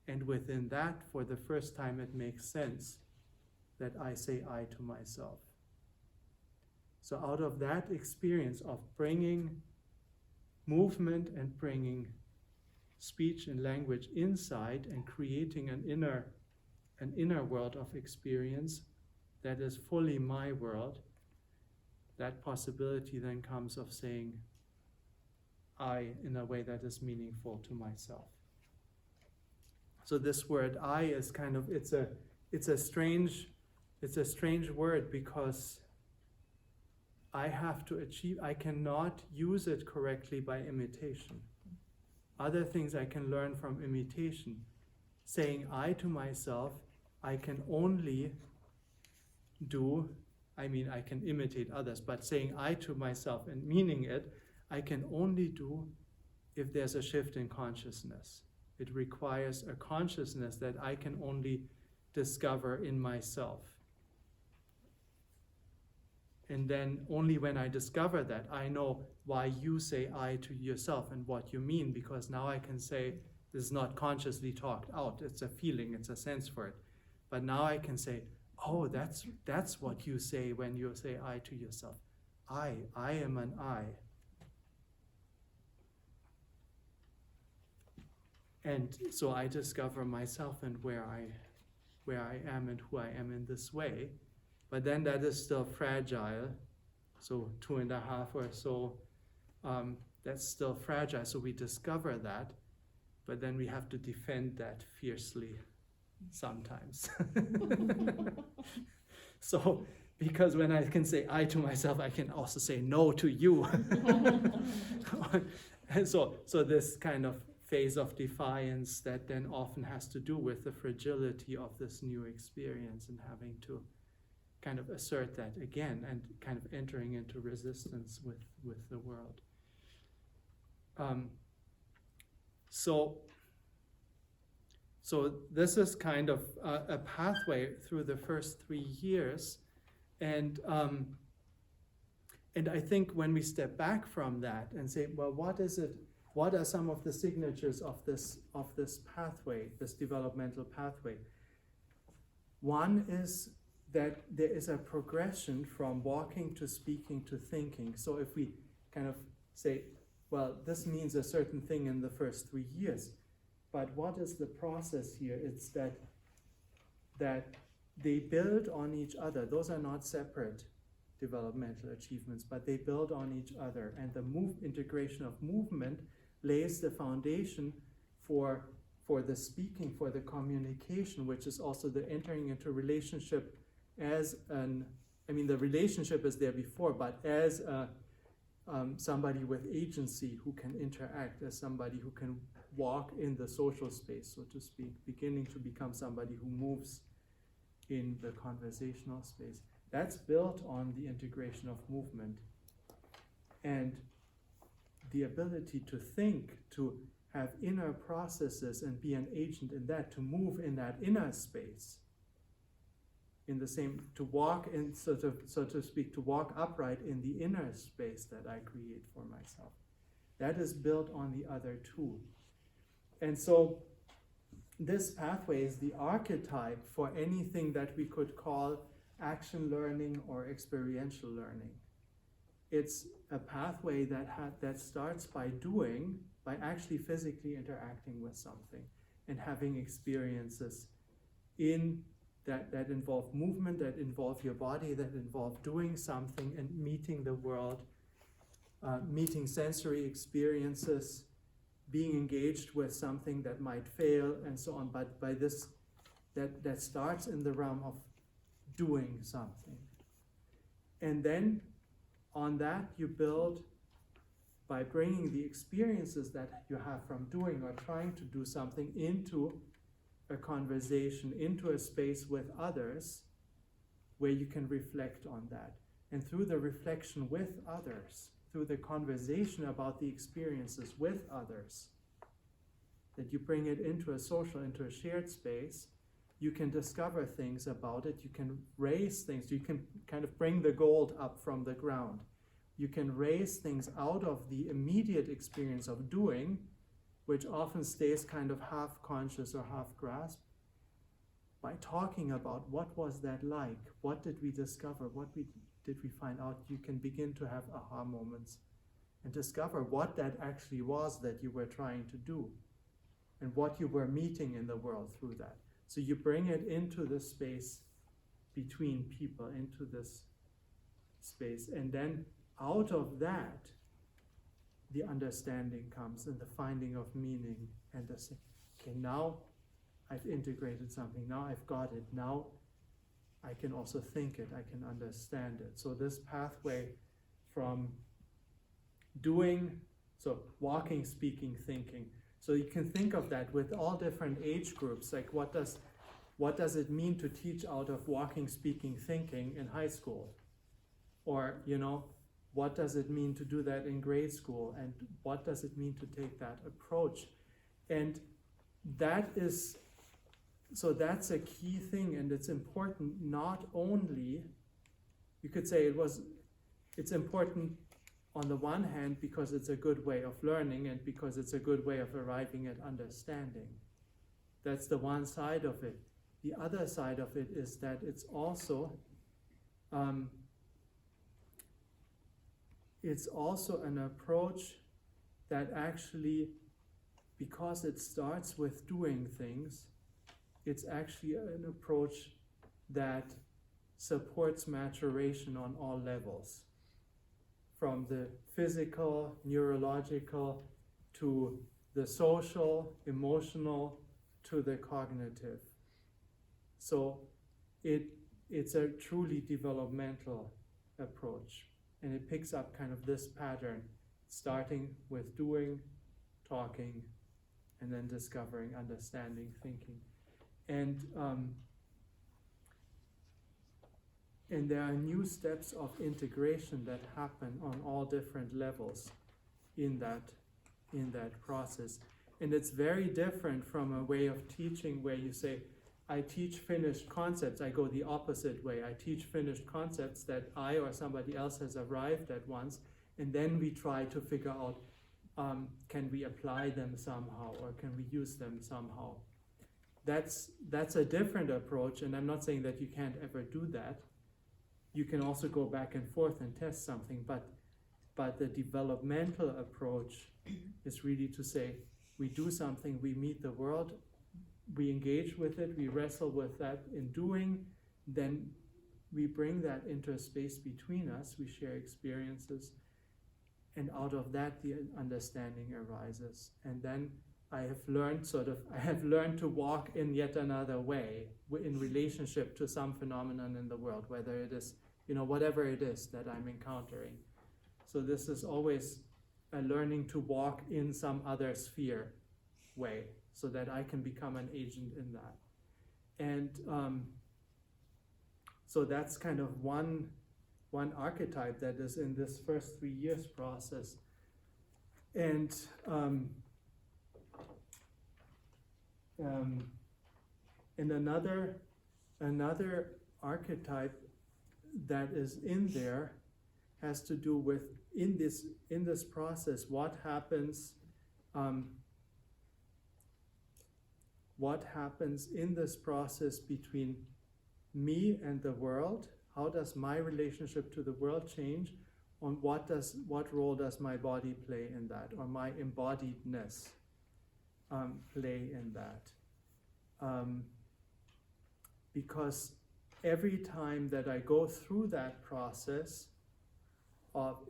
Speaker 2: And within that, for the first time, it makes sense that I say I to myself. So out of that experience of bringing movement and bringing speech and language inside and creating an inner world of experience that is fully my world, that possibility then comes of saying I in a way that is meaningful to myself. So this word I is kind of, it's a strange word, because I have to achieve, I cannot use it correctly by imitation. Other things I can learn from imitation. Saying I to myself, I can only do, I can imitate others, but saying I to myself and meaning it, I can only do if there's a shift in consciousness. It requires a consciousness that I can only discover in myself. And then only when I discover that, I know why you say I to yourself and what you mean, because now I can say, this is not consciously talked out, it's a feeling, it's a sense for it. But now I can say, oh, that's what you say when you say I to yourself. I am an I. And so I discover myself and where I am and who I am in this way. But then that is still fragile. So 2.5 or so, that's still fragile. So we discover that, but then we have to defend that fiercely sometimes. So, because when I can say I to myself, I can also say no to you. And so this kind of phase of defiance that then often has to do with the fragility of this new experience and having to kind of assert that again and kind of entering into resistance with the world. So this is kind of a pathway through the first 3 years, and I think when we step back from that and say, well, what is it? What are some of the signatures of this pathway, this developmental pathway? One is that there is a progression from walking to speaking to thinking. So if we kind of say, well, this means a certain thing in the first 3 years, but what is the process here? It's that they build on each other. Those are not separate developmental achievements, but they build on each other. And the integration of movement lays the foundation for the speaking, for the communication, which is also the entering into relationship as the relationship is there before, but as somebody with agency who can interact, as somebody who can walk in the social space, so to speak, beginning to become somebody who moves in the conversational space. That's built on the integration of movement. And the ability to think, to have inner processes and be an agent in that, to move in that inner space, to walk in, so to speak, to walk upright in the inner space that I create for myself. That is built on the other two. And so this pathway is the archetype for anything that we could call action learning or experiential learning. It's a pathway that starts by actually physically interacting with something and having experiences that involve movement, that involve your body, that involve doing something and meeting the world, meeting sensory experiences, being engaged with something that might fail and so on. But by this, that starts in the realm of doing something. And then on that you build by bringing the experiences that you have from doing or trying to do something into a conversation, into a space with others where you can reflect on that. And through the reflection with others, through the conversation about the experiences with others, that you bring it into a social, into a shared space, you can discover things about it, you can raise things, you can kind of bring the gold up from the ground. you can raise things out of the immediate experience of doing, which often stays kind of half conscious or half grasped, by talking about what was that like, what did we discover, did we find out. You can begin to have aha moments and discover what that actually was that you were trying to do and what you were meeting in the world through that. So you bring it into the space between people, into this space, and then out of that the understanding comes and the finding of meaning and the okay, now I've integrated something, now I've got it, now I can also think it, I can understand it. So this pathway from doing, so walking, speaking, thinking. So you can think of that with all different age groups, like what does it mean to teach out of walking, speaking, thinking in high school? Or, what does it mean to do that in grade school? And what does it mean to take that approach? And that's a key thing, and it's important not only, you could say it's important on the one hand because it's a good way of learning and because it's a good way of arriving at understanding. That's the one side of it. The other side of it is that it's also an approach that actually, because it starts with doing things, it's actually an approach that supports maturation on all levels, from the physical, neurological, to the social, emotional, to the cognitive. So it's a truly developmental approach, and it picks up kind of this pattern, starting with doing, talking, and then discovering, understanding, thinking. And there are new steps of integration that happen on all different levels in that process. And it's very different from a way of teaching where you say, I teach finished concepts. I go the opposite way. I teach finished concepts that I or somebody else has arrived at once, and then we try to figure out, can we apply them somehow, or can we use them somehow? That's a different approach, and I'm not saying that you can't ever do that. You can also go back and forth and test something, but the developmental approach is really to say, we do something, we meet the world, we engage with it, we wrestle with that in doing, then we bring that into a space between us, we share experiences, and out of that the understanding arises. And then I have learned to walk in yet another way in relationship to some phenomenon in the world, whether it is, whatever it is that I'm encountering. So this is always a learning to walk in some other sphere way, so that I can become an agent in that. And so that's kind of one archetype that is in this first 3 years process. And another archetype that is in there has to do with in this process what happens in this process between me and the world. How does my relationship to the world change? On what role does my body play in that, or my embodiedness play in that? Because every time that I go through that process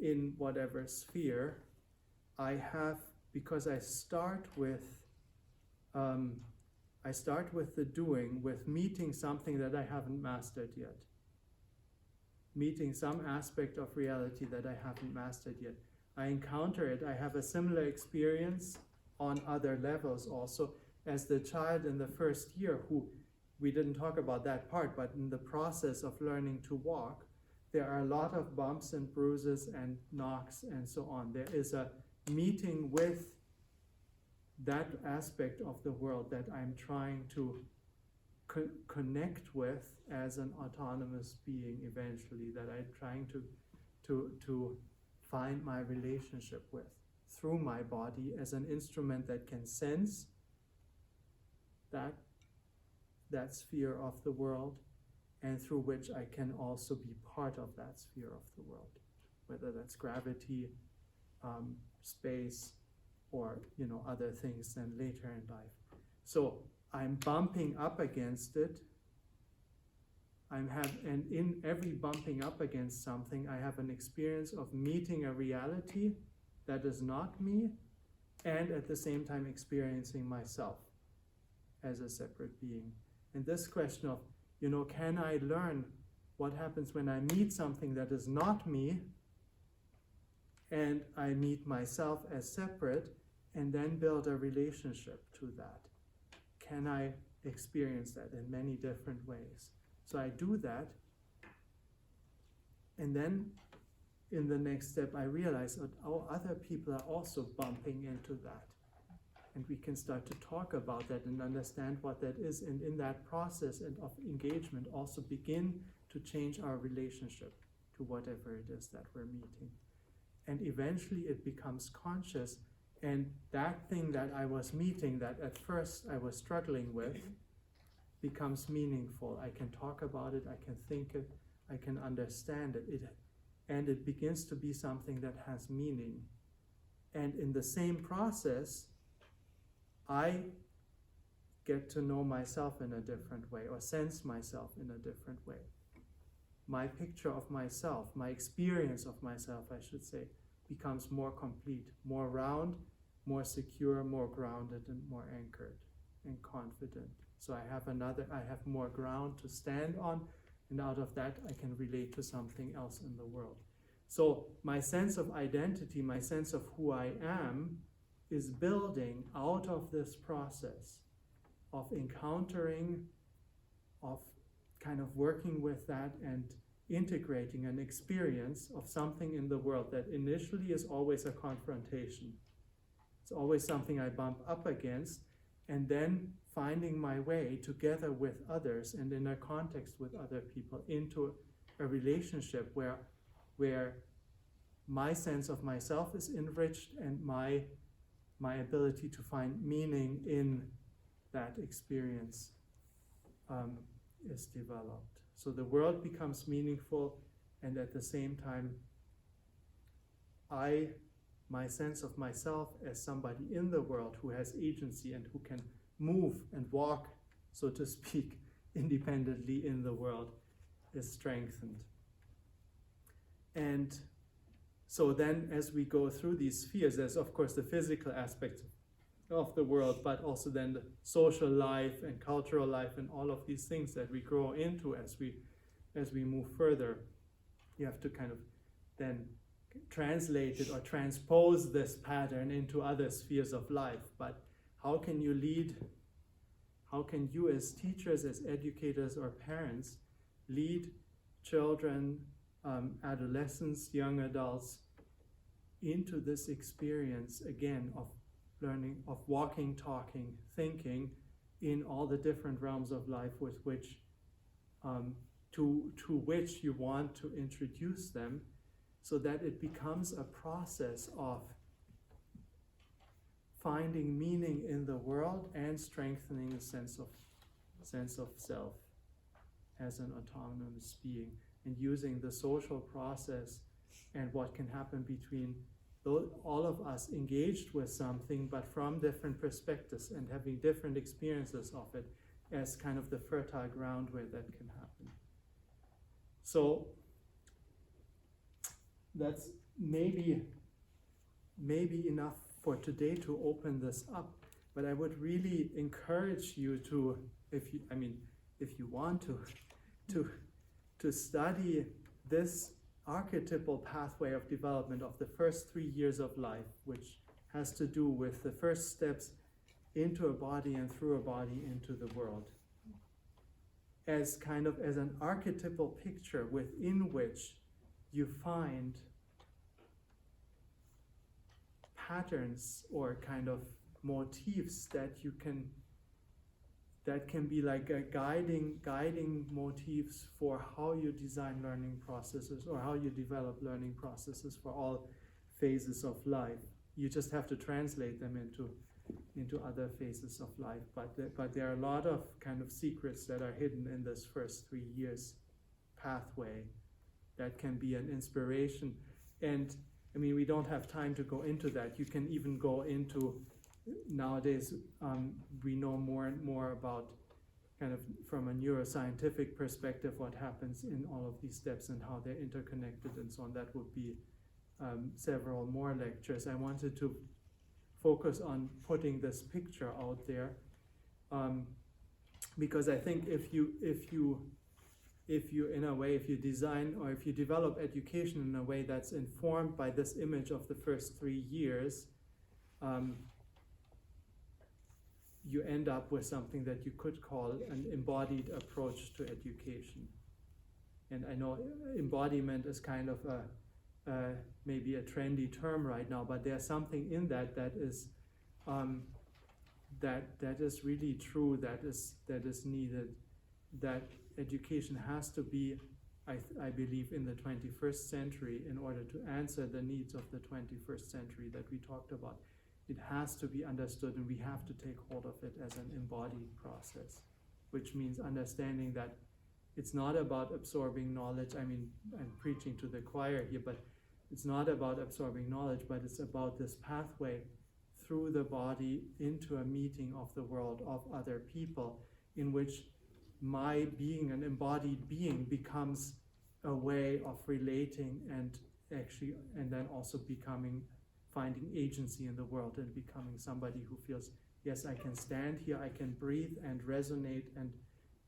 Speaker 2: in whatever sphere, because I start with the doing, with meeting something that I haven't mastered yet, meeting some aspect of reality that I haven't mastered yet. I encounter it, I have a similar experience on other levels also, as the child in the first year who, we didn't talk about that part, but in the process of learning to walk, there are a lot of bumps and bruises and knocks and so on. There is a meeting with that aspect of the world that I'm trying to connect with as an autonomous being eventually, that I'm trying to find my relationship with through my body as an instrument that can sense that sphere of the world, and through which I can also be part of that sphere of the world, whether that's gravity, space, or other things then later in life. So I'm bumping up against it. And in every bumping up against something, I have an experience of meeting a reality that is not me, and at the same time experiencing myself as a separate being. And this question of, can I learn what happens when I meet something that is not me, and I meet myself as separate, and then build a relationship to that? Can I experience that in many different ways? So I do that, and then in the next step I realize that other people are also bumping into that. And we can start to talk about that and understand what that is, and in that process and of engagement also begin to change our relationship to whatever it is that we're meeting. And eventually it becomes conscious, and that thing that I was meeting, that at first I was struggling with, becomes meaningful. I can talk about it, I can think it, I can understand it, and it begins to be something that has meaning. And in the same process, I get to know myself in a different way, or sense myself in a different way. My picture of myself, my experience of myself, I should say, becomes more complete, more round, more secure, more grounded, and more anchored and confident. So I have more ground to stand on, and out of that I can relate to something else in the world. So my sense of identity, my sense of who I am, is building out of this process of encountering, of kind of working with that and integrating an experience of something in the world that initially is always a confrontation. It's always something I bump up against, and then finding my way together with others and in a context with other people into a relationship where my sense of myself is enriched and my ability to find meaning in that experience is developed. So the world becomes meaningful, and at the same time, my sense of myself as somebody in the world who has agency and who can move and walk, so to speak, independently in the world, is strengthened. And so then as we go through these spheres, there's of course the physical aspects of the world, but also then the social life and cultural life and all of these things that we grow into as we move further. You have to kind of then translate it or transpose this pattern into other spheres of life. But how can you as teachers, as educators or parents, lead children, adolescents, young adults into this experience again of learning, of walking, talking, thinking in all the different realms of life with which to which you want to introduce them, so that it becomes a process of finding meaning in the world and strengthening a sense of self as an autonomous being, and using the social process and what can happen between all of us engaged with something, but from different perspectives and having different experiences of it, as kind of the fertile ground where that can happen. So that's maybe enough for today to open this up, but I would really encourage you to, if you want to study this archetypal pathway of development of the first 3 years of life, which has to do with the first steps into a body and through a body into the world, as an archetypal picture within which you find patterns or kind of motifs that you can that can be like a guiding motifs for how you design learning processes or how you develop learning processes for all phases of life. You just have to translate them into other phases of life. But there are a lot of kind of secrets that are hidden in this first 3 years pathway that can be an inspiration. And I mean, we don't have time to go into that. You can even go into, nowadays, we know more and more about kind of from a neuroscientific perspective what happens in all of these steps and how they're interconnected and so on. That would be several more lectures. I wanted to focus on putting this picture out there because I think if you in a way, if you design or if you develop education in a way that's informed by this image of the first 3 years, you end up with something that you could call an embodied approach to education. And I know embodiment is kind of maybe a trendy term right now, but there's something in that is that is really true, that is needed, that education has to be, I believe, in the 21st century in order to answer the needs of the 21st century that we talked about. It has to be understood, and we have to take hold of it as an embodied process, which means understanding that it's not about absorbing knowledge. I mean, I'm preaching to the choir here, but it's not about absorbing knowledge, but it's about this pathway through the body into a meeting of the world, of other people, in which my being, an embodied being, becomes a way of relating and then also finding agency in the world and becoming somebody who feels, yes, I can stand here, I can breathe and resonate and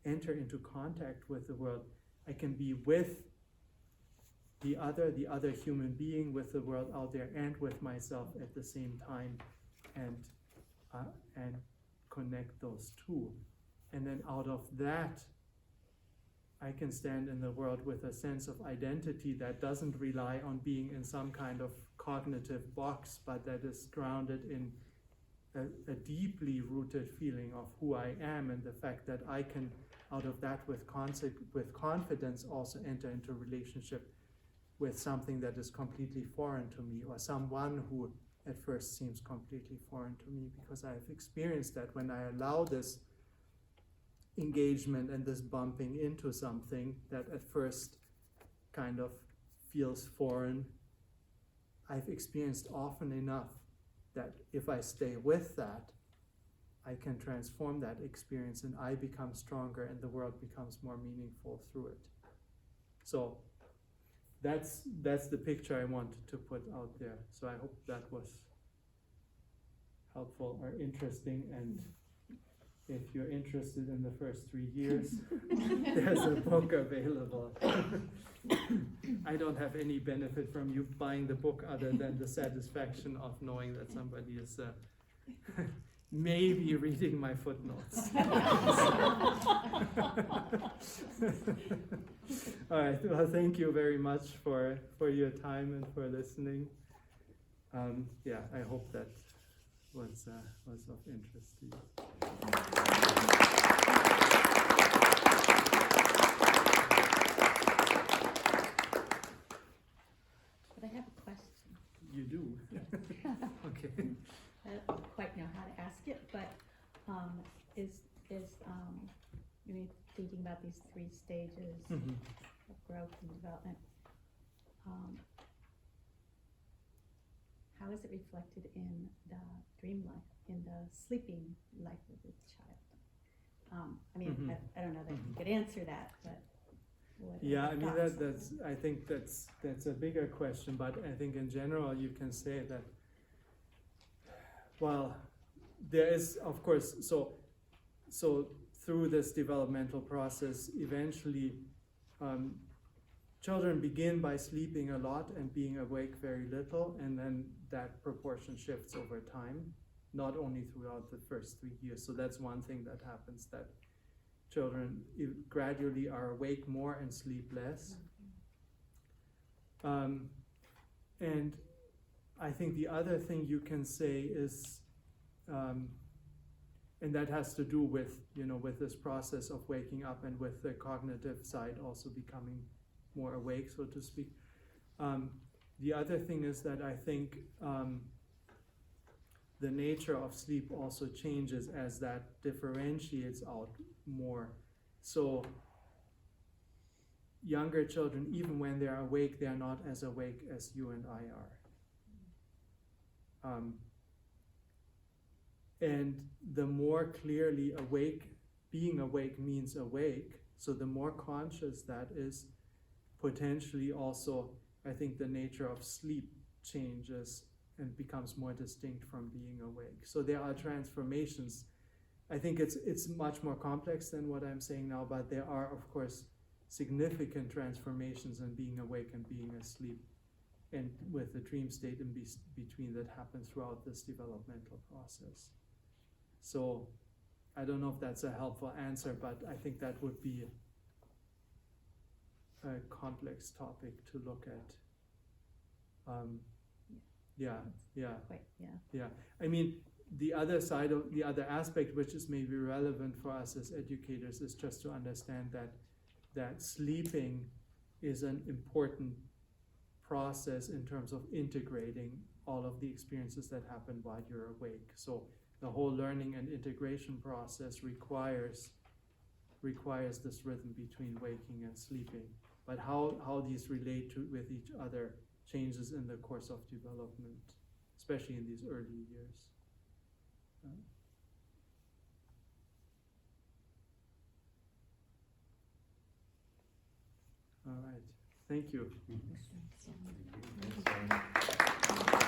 Speaker 2: enter into contact with the world. I can be with the other human being, with the world out there, and with myself at the same time, and connect those two. And then out of that, I can stand in the world with a sense of identity that doesn't rely on being in some kind of cognitive box, but that is grounded in a deeply rooted feeling of who I am, and the fact that I can, out of that, with confidence, also enter into relationship with something that is completely foreign to me, or someone who at first seems completely foreign to me, because I have experienced that when I allow this engagement and this bumping into something that at first kind of feels foreign, I've experienced often enough that if I stay with that, I can transform that experience and I become stronger and the world becomes more meaningful through it. So that's the picture I wanted to put out there. So I hope that was helpful or interesting, and if you're interested in the first 3 years, there's a book available. I don't have any benefit from you buying the book other than the satisfaction of knowing that somebody is maybe reading my footnotes. All right, well, thank you very much for your time and for listening. I hope that was of interest to you.
Speaker 3: But I have a question.
Speaker 2: You do? Okay.
Speaker 3: I don't quite know how to ask it, but is when you're thinking about these 3 stages
Speaker 2: Mm-hmm.
Speaker 3: of growth and development, how is it reflected in the dream life, in the sleeping life of the child? I mean,
Speaker 2: Mm-hmm.
Speaker 3: I don't know that you could answer that, but what are
Speaker 2: Yeah,
Speaker 3: your
Speaker 2: I mean
Speaker 3: thoughts?
Speaker 2: I think that's a bigger question, but I think in general you can say that, well, there is, of course, so through this developmental process, eventually children begin by sleeping a lot and being awake very little, and then that proportion shifts over time, not only throughout the first 3 years. So that's one thing that happens, that children gradually are awake more and sleep less. And I think the other thing you can say is and that has to do with, with this process of waking up and with the cognitive side also becoming more awake, so to speak. The other thing is that I think the nature of sleep also changes as that differentiates out more. So younger children, even when they're awake, they're not as awake as you and I are. And the more clearly being awake means awake, so the more conscious that is, potentially also, I think the nature of sleep changes and becomes more distinct from being awake. So there are transformations. I think it's much more complex than what I'm saying now, but there are, of course, significant transformations in being awake and being asleep, and with the dream state in between that happen throughout this developmental process. So I don't know if that's a helpful answer, but I think that would be a complex topic to look at.
Speaker 3: Quite, yeah.
Speaker 2: I mean, the other side of the other aspect, which is maybe relevant for us as educators, is just to understand that sleeping is an important process in terms of integrating all of the experiences that happen while you're awake. So the whole learning and integration process requires this rhythm between waking and sleeping. But how these relate with each other changes in the course of development, especially in these early years. All right, thank you.
Speaker 1: Thank you.